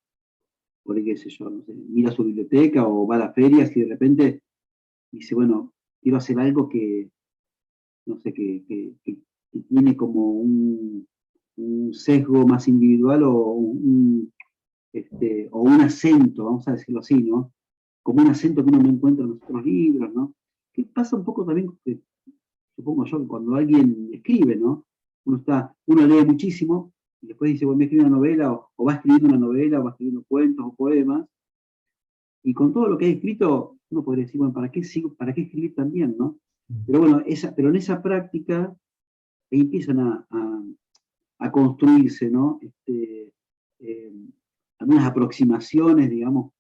Speaker 2: por ahí qué sé yo, no sé, mira su biblioteca o va a las ferias y de repente dice, bueno, quiero hacer algo que, no sé, que tiene como un sesgo más individual o un acento, vamos a decirlo así, ¿no? Como un acento que uno no encuentra en los otros libros, ¿no? Que pasa un poco también, supongo yo, que cuando alguien escribe, ¿no? Uno lee muchísimo y después dice, bueno, me escribe una novela o va escribiendo una novela o va escribiendo cuentos o poemas y con todo lo que ha escrito uno podría decir, bueno, ¿para qué escribir también, no? Pero bueno, pero en esa práctica empiezan a construirse, ¿no? Eh, algunas aproximaciones, digamos,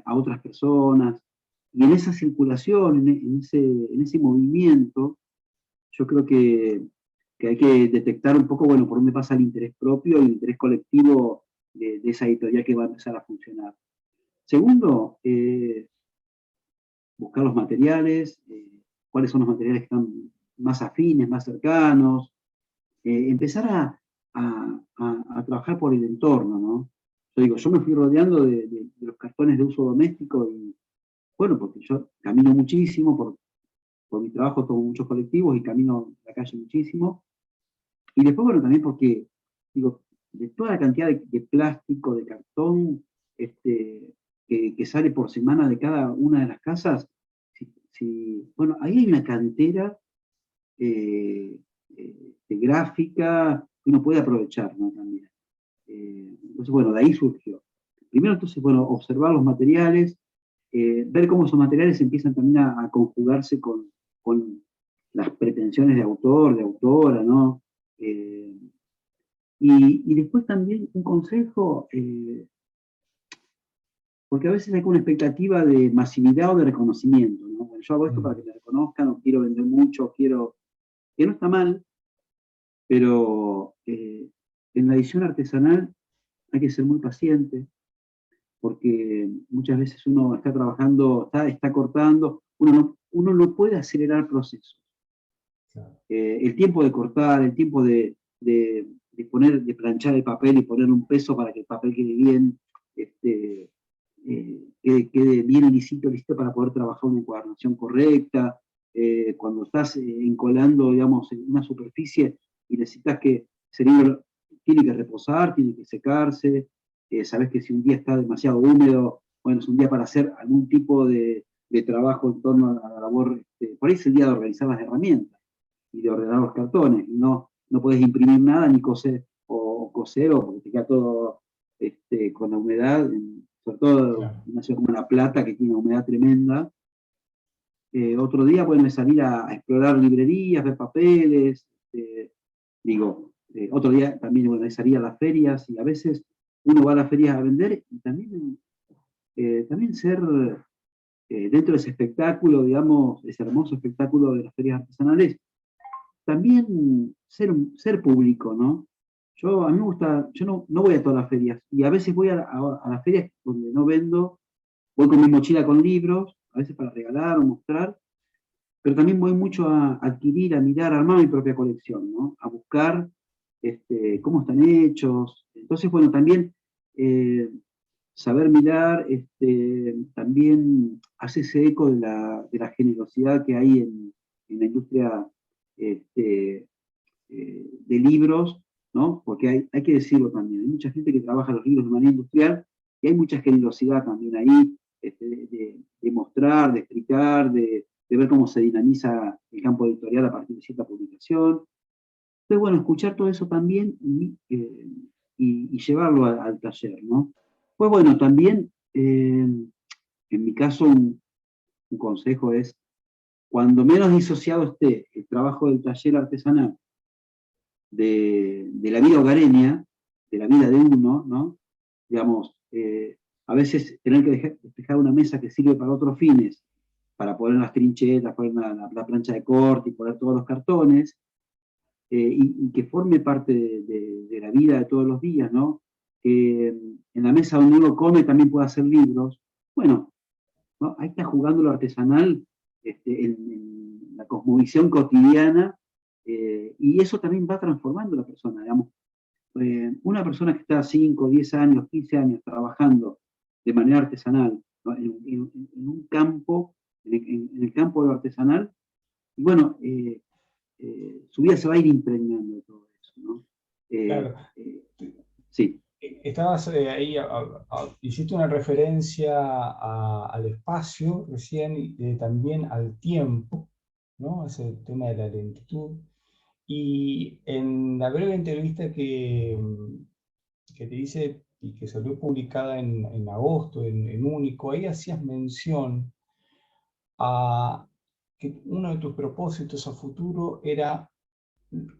Speaker 2: a otras personas. Y en esa circulación, en ese movimiento, yo creo que hay que detectar un poco, bueno, por dónde pasa el interés propio y el interés colectivo de esa editorial que va a empezar a funcionar. Segundo, buscar los materiales, cuáles son los materiales que están más afines, más cercanos, empezar a trabajar por el entorno, ¿no? Yo digo, yo me fui rodeando de los cartones de uso doméstico y, bueno, porque yo camino muchísimo, por mi trabajo tomo muchos colectivos y camino la calle muchísimo. Y después, bueno, también porque, digo, de toda la cantidad de plástico, de cartón, que sale por semana de cada una de las casas, bueno, ahí hay una cantera de gráfica que uno puede aprovechar, ¿no? También. Entonces, bueno, de ahí surgió. Primero, entonces, bueno, observar los materiales, ver cómo esos materiales empiezan también a conjugarse con las pretensiones de autor, de autora, ¿no? Y después también un consejo, porque a veces hay una expectativa de masividad o de reconocimiento, ¿no? Bueno, yo hago esto para que me reconozcan, o quiero vender mucho, quiero... que no está mal, pero en la edición artesanal hay que ser muy paciente, porque muchas veces uno está trabajando, está cortando, uno no puede acelerar procesos. Claro. El tiempo de cortar, el tiempo de planchar el papel y poner un peso para que el papel quede bien, quede bien lisito para poder trabajar una encuadernación correcta. Cuando estás encolando, digamos, en una superficie y necesitas que ese libro tiene que reposar, tiene que secarse, sabes que si un día está demasiado húmedo, bueno, es un día para hacer algún tipo de trabajo en torno a la labor, por ahí es el día de organizar las herramientas y de ordenar los cartones, no puedes imprimir nada ni coser o porque te queda todo con la humedad, sobre todo claro. Una ciudad como La Plata que tiene una humedad tremenda. Otro día pueden salir a explorar librerías, ver papeles, otro día también bueno, salir a las ferias y a veces uno va a las ferias a vender y también ser dentro de ese espectáculo, digamos, ese hermoso espectáculo de las ferias artesanales, también ser público, ¿no? A mí me gusta, yo no voy a todas las ferias, y a veces voy a las ferias donde no vendo, voy con mi mochila con libros, a veces para regalar o mostrar, pero también voy mucho a adquirir, a mirar, a armar mi propia colección, ¿no? A buscar cómo están hechos. Entonces, bueno, también saber mirar, también hacerse eco de la generosidad que hay en la industria de libros, ¿no? Porque hay que decirlo también, hay mucha gente que trabaja los libros de manera industrial y hay mucha generosidad también ahí de mostrar, de explicar, de ver cómo se dinamiza el campo editorial a partir de cierta publicación. Entonces, bueno, escuchar todo eso también y llevarlo al taller, ¿no? Pues bueno, también, en mi caso, un consejo es, cuando menos disociado esté el trabajo del taller artesanal de la vida hogareña, de la vida de uno, ¿no? Digamos, a veces tener que despejar una mesa que sirve para otros fines, para poner las trinchetas, poner la plancha de corte y poner todos los cartones, y que forme parte de la vida de todos los días, ¿no? Que en la mesa donde uno come también pueda hacer libros. Bueno, ¿no? Ahí está jugando lo artesanal en la cosmovisión cotidiana, y eso también va transformando a la persona, digamos. Una persona que está 5, 10 años, 15 años trabajando de manera artesanal, ¿no? en un campo, en el campo de lo artesanal, y bueno, su vida se va a ir impregnando de todo eso, ¿no?
Speaker 1: Claro.
Speaker 2: Sí.
Speaker 1: Estabas ahí, hiciste una referencia al espacio recién y también al tiempo, ¿no? Ese tema de la lentitud. Y en la breve entrevista que te hice y que salió publicada en agosto en Único, ahí hacías mención a que uno de tus propósitos a futuro era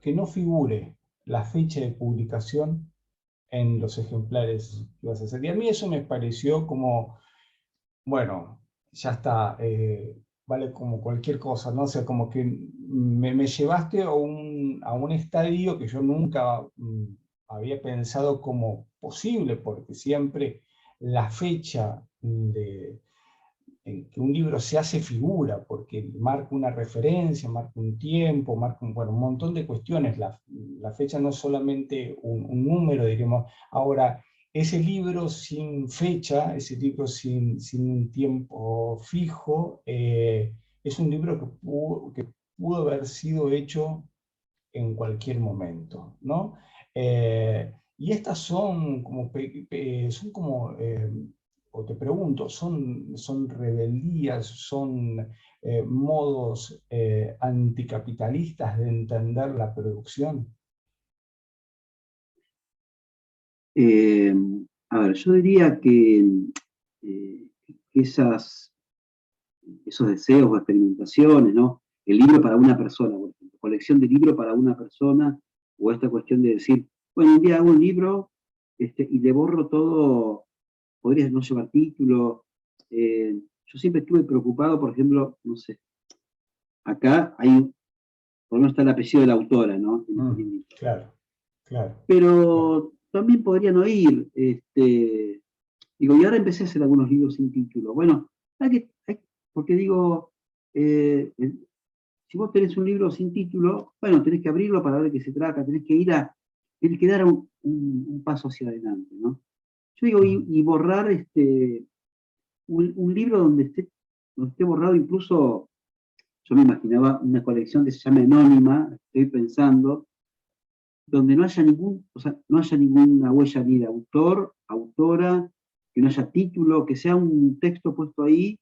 Speaker 1: que no figure la fecha de publicación en los ejemplares que vas a hacer. Y a mí eso me pareció como bueno, ya está, vale como cualquier cosa, ¿no? O sea, como que me llevaste a un estadio que yo nunca había pensado como posible, porque siempre la fecha en que un libro se hace figura, porque marca una referencia, marca un tiempo, marca un, bueno, un montón de cuestiones. La fecha no es solamente un número, diríamos. Ahora, ese libro sin fecha, ese libro sin un tiempo fijo, es un libro que pudo haber sido hecho en cualquier momento, ¿no? Y estas son como, o te pregunto, son rebeldías, son modos anticapitalistas de entender la producción.
Speaker 2: Eh, a ver, yo diría que eh, esos deseos o experimentaciones, ¿no? El libro para una persona, por ejemplo, colección de libros para una persona, o esta cuestión de decir, bueno, un día hago un libro y le borro todo, podrías no llevar título. Yo siempre estuve preocupado, por ejemplo, no sé, acá por lo menos está el apellido de la autora, ¿no?
Speaker 1: Claro, claro, claro.
Speaker 2: Pero también podrían oír, digo, y ahora empecé a hacer algunos libros sin título. Bueno, porque digo, si vos tenés un libro sin título, bueno, tenés que abrirlo para ver de qué se trata, tenés que dar un paso hacia adelante, ¿no? Yo digo, y borrar un libro donde esté borrado incluso, yo me imaginaba una colección que se llama Anónima, estoy pensando, donde no haya o sea, no haya ninguna huella ni de autor, autora, que no haya título, que sea un texto puesto ahí,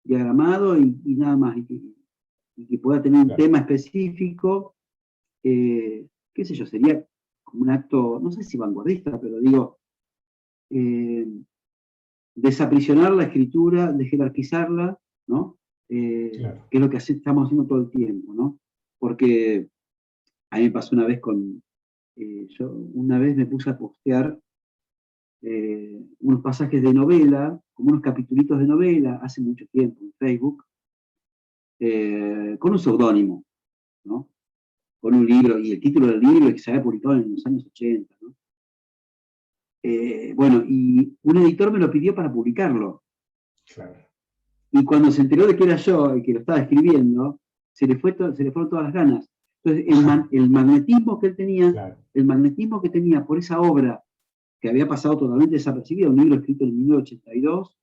Speaker 2: diagramado y nada más, y que pueda tener un
Speaker 1: Claro.
Speaker 2: tema específico, qué sé yo, sería como un acto, no sé si vanguardista, pero digo, eh, desaprisionar la escritura, de jerarquizarla, ¿no?
Speaker 1: Claro.
Speaker 2: Que es lo que estamos haciendo todo el tiempo, ¿no? Porque a mí me pasó una vez yo una vez me puse a postear unos pasajes de novela, como unos capitulitos de novela, hace mucho tiempo en Facebook, con un seudónimo, ¿no? Con un libro, y el título del libro que se había publicado en los años 80, ¿no? Bueno, y un editor me lo pidió para publicarlo.
Speaker 1: Claro.
Speaker 2: Y cuando se enteró de que era yo el que lo estaba escribiendo, se le fueron todas las ganas. Entonces, el magnetismo que él tenía,
Speaker 1: Claro.
Speaker 2: el magnetismo que tenía por esa obra que había pasado totalmente desapercibida, un libro escrito en 1982,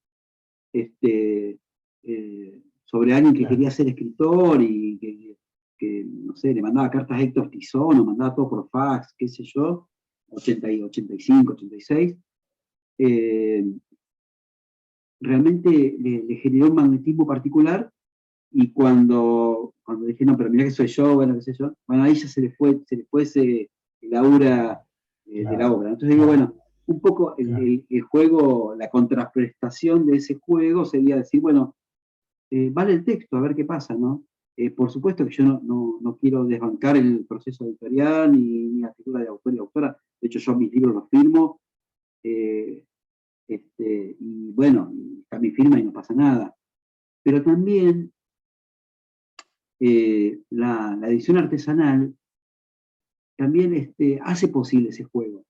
Speaker 2: sobre alguien que
Speaker 1: Claro.
Speaker 2: quería ser escritor y no sé, le mandaba cartas a Héctor Tizón, o mandaba todo por fax, qué sé yo, 85, 86, realmente le generó un magnetismo particular, y cuando dije, no, pero mira que soy yo, bueno, qué sé yo, bueno, ahí ya se le fue el aura de la
Speaker 1: Claro.
Speaker 2: obra. Entonces digo,
Speaker 1: Claro.
Speaker 2: bueno, un poco
Speaker 1: Claro.
Speaker 2: el juego, la contraprestación de ese juego sería decir, bueno, vale el texto, a ver qué pasa, ¿no? Por supuesto que yo no quiero desbancar el proceso editorial ni la figura de autor y autora. De hecho, yo mis libros los firmo, eh, y bueno, está mi firma y no pasa nada. Pero también la edición artesanal también hace posible ese juego,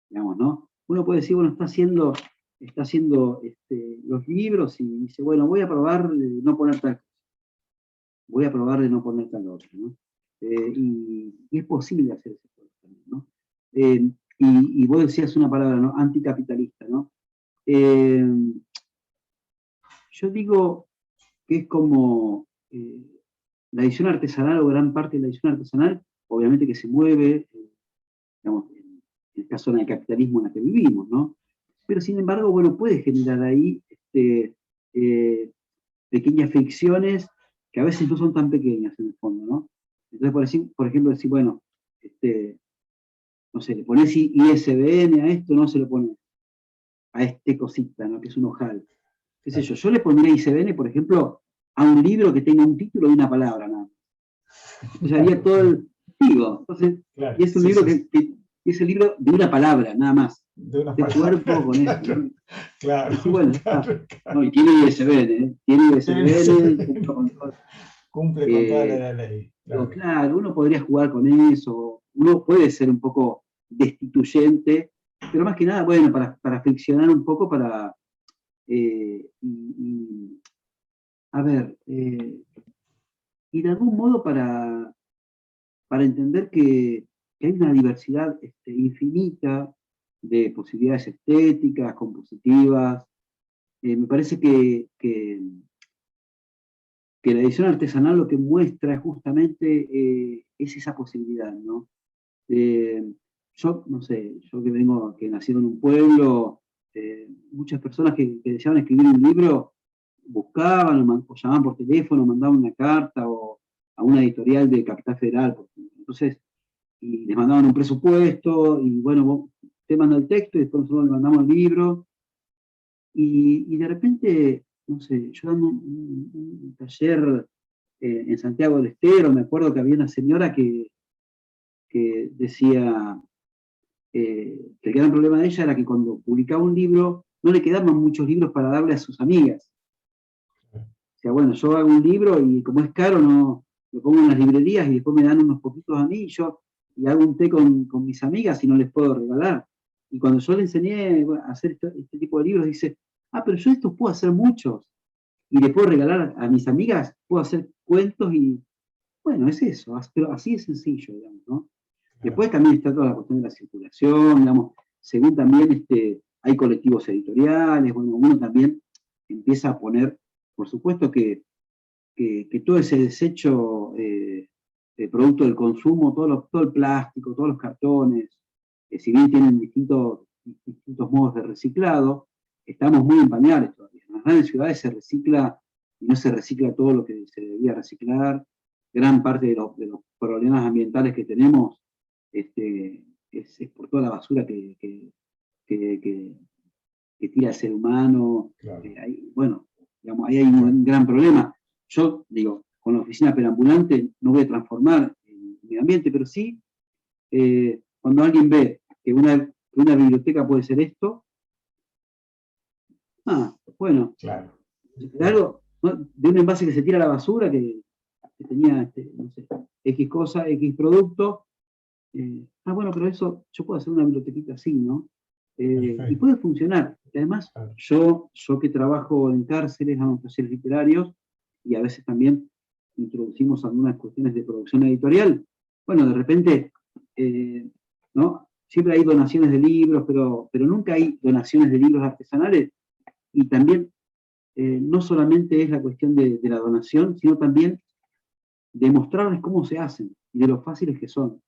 Speaker 2: digamos, ¿no? Uno puede decir, bueno, está haciendo los libros y dice, bueno, voy a probar de no poner tal cosa, voy a probar de no poner tal otra, ¿no? Y es posible hacer ese juego también, ¿no? Y vos decías una palabra, ¿no? Anticapitalista, ¿no? Eh, yo digo que es como la edición artesanal, o gran parte de la edición artesanal, obviamente que se mueve, digamos, en esta zona de capitalismo en la que vivimos, ¿no? Pero sin embargo, bueno, puede generar ahí eh, pequeñas fricciones que a veces no son tan pequeñas en el fondo, ¿no? Entonces, por ejemplo, decir, bueno, no sé, le pones ISBN a esto, no se lo pones a este cosita, ¿no? Que es un ojal. ¿Qué sé yo?
Speaker 1: Claro.
Speaker 2: Yo le pondría ISBN, por ejemplo, a un libro que tenga un título de una palabra, ¿no? Entonces haría todo
Speaker 1: Claro.
Speaker 2: el... Digo, entonces,
Speaker 1: Claro.
Speaker 2: y es un
Speaker 1: Sí,
Speaker 2: libro
Speaker 1: sí, sí.
Speaker 2: que es el libro de una palabra, nada más.
Speaker 1: De unas
Speaker 2: de cuerpo con esto.
Speaker 1: claro, claro,
Speaker 2: Y sí, bueno, está.
Speaker 1: claro, claro.
Speaker 2: No, y tiene ISBN, ¿eh? Tiene ISBN,
Speaker 1: Cumple con toda
Speaker 2: eh,
Speaker 1: la ley,
Speaker 2: digo,
Speaker 1: claro.
Speaker 2: claro, uno podría jugar con eso, uno puede ser un poco destituyente, pero más que nada, bueno, para friccionar un poco, a ver, y de algún modo para entender que hay una diversidad infinita de posibilidades estéticas, compositivas. Me parece que la edición artesanal lo que muestra justamente es esa posibilidad, ¿no? Eh, yo, no sé, yo que vengo, que nací en un pueblo, muchas personas que deseaban escribir un libro buscaban o llamaban por teléfono, mandaban una carta o a una editorial de Capital Federal, por ejemplo. Entonces, y les mandaban un presupuesto, y bueno, vos te manda el texto y después nosotros le mandamos el libro, y de repente, no sé, yo dando un taller en Santiago del Estero, me acuerdo que había una señora que decía que el gran problema de ella era que cuando publicaba un libro, no le quedaban muchos libros para darle a sus amigas. O sea, bueno, yo hago un libro y como es caro, no lo pongo en las librerías y después me dan unos poquitos a mí y hago un té con mis amigas y no les puedo regalar. Y cuando yo le enseñé a hacer este tipo de libros, dice, ah, pero yo estos puedo hacer muchos y le puedo regalar a mis amigas, puedo hacer cuentos y bueno, es eso, pero así es sencillo, digamos, ¿no?
Speaker 1: Claro.
Speaker 2: Después también está toda la cuestión de la circulación, digamos, según también hay colectivos editoriales, bueno, uno también empieza a poner, por supuesto que todo ese desecho de producto del consumo, todo el plástico, todos los cartones, si bien tienen distintos modos de reciclado, estamos muy en pañales todavía. En las grandes ciudades se recicla y no se recicla todo lo que se debía reciclar. Gran parte de los problemas ambientales que tenemos es por toda la basura que, que- que tira el ser humano.
Speaker 1: Claro,
Speaker 2: Bueno, digamos, ahí hay
Speaker 1: claro,
Speaker 2: un gran problema. Yo digo, con la oficina perambulante no voy a transformar el medio ambiente, pero sí, cuando alguien ve que una biblioteca puede ser esto, bueno,
Speaker 1: claro, claro,
Speaker 2: algo, ¿no? De un envase que se tira a la basura, que tenía, no sé, X cosa, X producto, bueno, pero eso, yo puedo hacer una bibliotequita así, ¿no? Y
Speaker 1: perfecto,
Speaker 2: puede funcionar. Y además,
Speaker 1: claro,
Speaker 2: yo que trabajo en cárceles, hago talleres literarios, y a veces también introducimos algunas cuestiones de producción editorial, bueno, de repente, ¿no? Siempre hay donaciones de libros, pero nunca hay donaciones de libros artesanales, y también no solamente es la cuestión de la donación, sino también de mostrarles cómo se hacen y de lo fáciles que son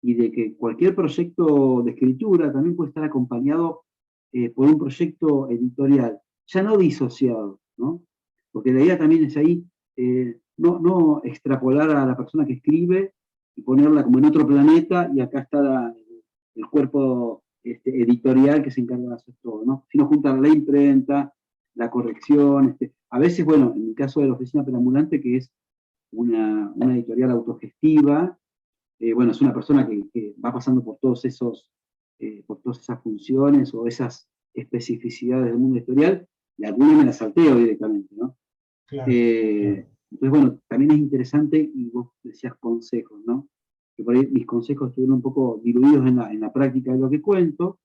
Speaker 2: y de que cualquier proyecto de escritura también puede estar acompañado por un proyecto editorial, ya no disociado, ¿no? Porque la idea también es ahí no extrapolar a la persona que escribe y ponerla como en otro planeta y acá está el cuerpo editorial que se encarga de hacer todo, ¿no? Sino juntar la imprenta, la corrección, a veces, bueno, en el caso de la oficina perambulante, que es una editorial autogestiva, bueno, es una persona que va pasando por todas esas funciones o esas especificidades del mundo editorial, y algunas me las salteo directamente, ¿no?
Speaker 1: claro, claro.
Speaker 2: Entonces, bueno, también es interesante, y vos decías consejos, ¿no? Que por ahí mis consejos estuvieron un poco diluidos en la práctica de lo que cuento,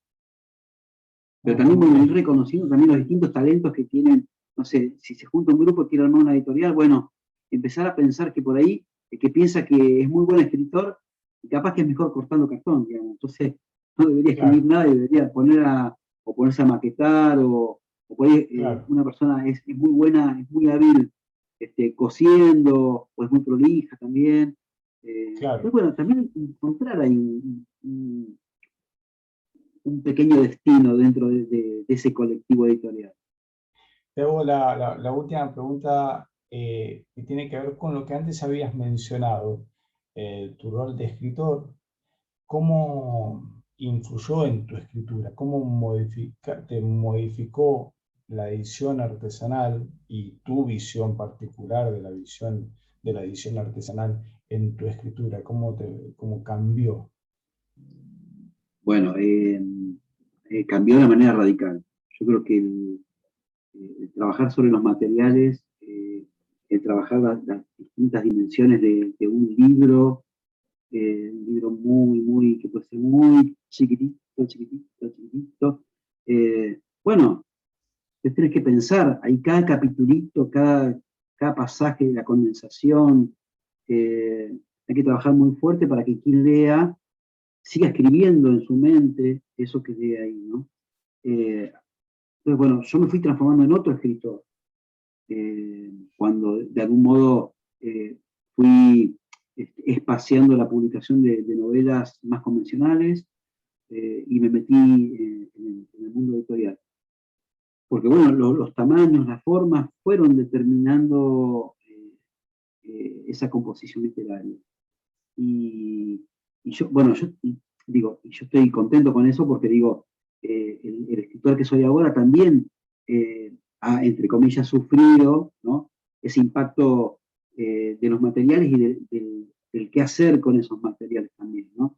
Speaker 2: pero
Speaker 1: No, está
Speaker 2: también
Speaker 1: muy
Speaker 2: bueno, ir
Speaker 1: bien,
Speaker 2: reconociendo también los distintos talentos que tienen, no sé, si se junta un grupo y quiere armar una editorial, bueno, empezar a pensar que por ahí, el que piensa que es muy buen escritor, y capaz que es mejor cortando cartón, digamos, entonces no debería escribir
Speaker 1: claro,
Speaker 2: nada y debería o ponerse a maquetar, o por ahí
Speaker 1: claro,
Speaker 2: una persona es muy buena, es muy hábil cosiendo, o es muy prolija también. Entonces,
Speaker 1: claro.
Speaker 2: bueno, también encontrar ahí un pequeño destino dentro de ese colectivo editorial.
Speaker 1: Te hago la última pregunta que tiene que ver con lo que antes habías mencionado, tu rol de escritor. ¿Cómo influyó en tu escritura? ¿Cómo te modificó la edición artesanal y tu visión particular de la edición artesanal en tu escritura? ¿Cómo cambió?
Speaker 2: Bueno, cambió de manera radical. Yo creo que el trabajar sobre los materiales, el trabajar las distintas dimensiones de un libro muy, que puede ser muy chiquitito, chiquitito, chiquitito. Bueno, te tienes que pensar, hay cada capitulito, cada pasaje de la condensación, hay que trabajar muy fuerte para que quien lea siga escribiendo en su mente eso que lee ahí, ¿no? Entonces, bueno, yo me fui transformando en otro escritor, cuando de algún modo fui espaciando la publicación de novelas más convencionales, y me metí en el mundo editorial. Porque bueno, los tamaños, las formas fueron determinando esa composición literaria. Y yo, bueno, yo digo, yo estoy contento con eso porque digo, el escritor que soy ahora también ha, entre comillas, sufrido, ¿no?, ese impacto de los materiales y del qué hacer con esos materiales también, ¿no?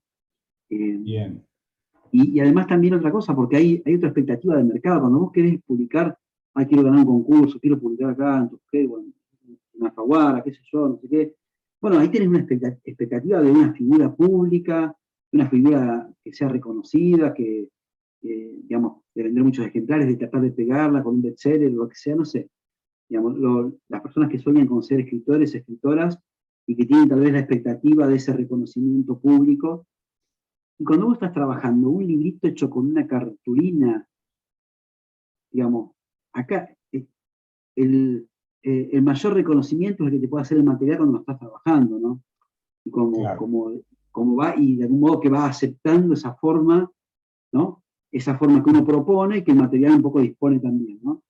Speaker 1: Bien.
Speaker 2: Y además también otra cosa, porque hay otra expectativa del mercado. Cuando vos querés publicar, quiero ganar un concurso, quiero publicar acá en Tusquets, en Alfaguara, qué sé yo, no sé qué. Bueno, ahí tenés una expectativa de una figura pública, de una figura que sea reconocida, digamos, de vender muchos ejemplares, de tratar de pegarla con un bestseller, lo que sea, no sé. Digamos, las personas que sueñan con ser escritores, escritoras, y que tienen tal vez la expectativa de ese reconocimiento público. Y cuando vos estás trabajando un librito hecho con una cartulina, digamos, acá el mayor reconocimiento es el que te puede hacer el material cuando lo estás trabajando, ¿no? Y
Speaker 1: Claro.
Speaker 2: como va, y de algún modo que va aceptando esa forma, ¿no? Esa forma que uno propone y que el material un poco dispone también, ¿no?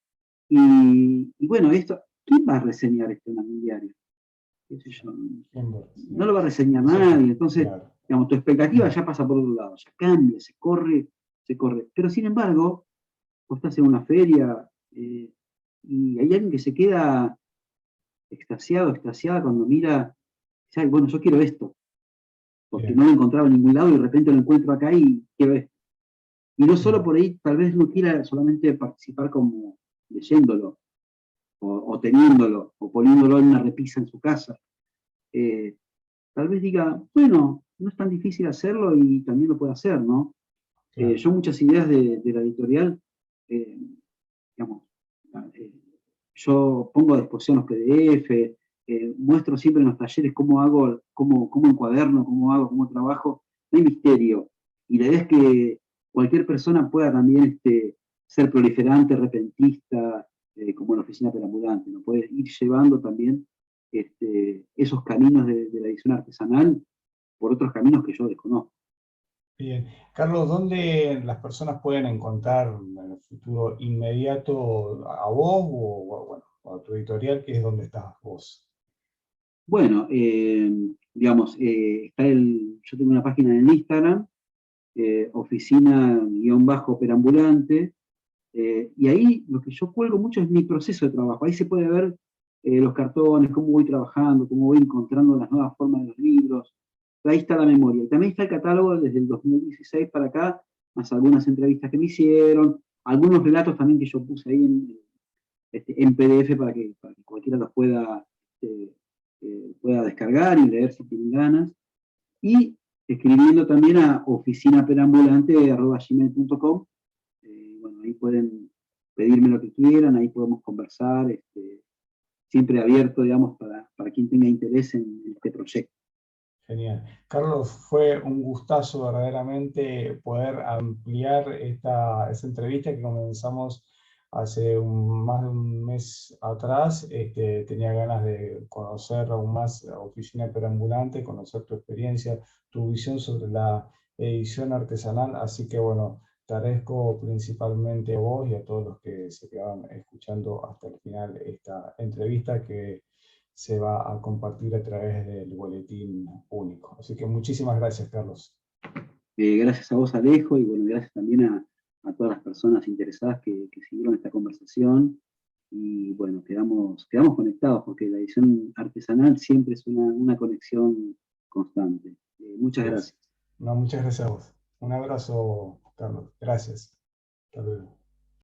Speaker 2: Y bueno, ¿quién va a reseñar esto en algún diario? ¿Qué sé yo? No lo va a reseñar nadie, entonces,
Speaker 1: Claro.
Speaker 2: digamos, tu expectativa ya pasa por otro lado, ya cambia, se corre. Pero sin embargo, vos estás en una feria y hay alguien que se queda extasiada cuando mira, dice, bueno, yo quiero esto, porque
Speaker 1: Bien.
Speaker 2: no lo encontraba en ningún lado y de repente lo encuentro acá y quiero esto. Y no solo
Speaker 1: Bien.
Speaker 2: por ahí, tal vez no quiera solamente participar como leyéndolo, o teniéndolo, o poniéndolo en una repisa en su casa. Tal vez diga, bueno, no es tan difícil hacerlo y también lo puede hacer, ¿no?
Speaker 1: Claro.
Speaker 2: Yo muchas ideas de la editorial, eh, digamos, eh, yo pongo a disposición los PDF, muestro siempre en los talleres cómo encuaderno, cómo trabajo, no hay misterio. Y la idea es que cualquier persona pueda también ser proliferante, repentista, como en la oficina perambulante, ¿no? Puede ir llevando también esos caminos de la edición artesanal por otros caminos que yo desconozco.
Speaker 1: Bien. Carlos, ¿dónde las personas pueden encontrar en el futuro inmediato a vos bueno, o a tu editorial, que es donde estás vos?
Speaker 2: Bueno, digamos, yo tengo una página en Instagram, oficina-perambulante, y ahí lo que yo cuelgo mucho es mi proceso de trabajo. Ahí se puede ver los cartones, cómo voy trabajando, cómo voy encontrando las nuevas formas de los libros. Ahí está la memoria. Y también está el catálogo desde el 2016 para acá, más algunas entrevistas que me hicieron, algunos relatos también que yo puse ahí en PDF para que cualquiera los pueda descargar y leer si tienen ganas. Y escribiendo también a oficinaperambulante@gmail.com. Bueno, ahí pueden pedirme lo que quieran, ahí podemos conversar, siempre abierto, digamos, para quien tenga interés en este proyecto.
Speaker 1: Genial. Carlos, fue un gustazo verdaderamente poder ampliar esta entrevista que comenzamos hace más de un mes atrás. Tenía ganas de conocer aún más la Oficina Perambulante, conocer tu experiencia, tu visión sobre la edición artesanal. Así que bueno, te agradezco principalmente a vos y a todos los que se quedaron escuchando hasta el final esta entrevista que se va a compartir a través del boletín único. Así que muchísimas gracias, Carlos.
Speaker 2: Gracias a vos, Alejo, y bueno, gracias también a todas las personas interesadas que siguieron esta conversación. Y bueno, quedamos conectados porque la edición artesanal siempre es una conexión constante. Muchas
Speaker 1: Yes.
Speaker 2: gracias.
Speaker 1: No, muchas gracias a vos. Un abrazo, Carlos. Gracias. Hasta luego.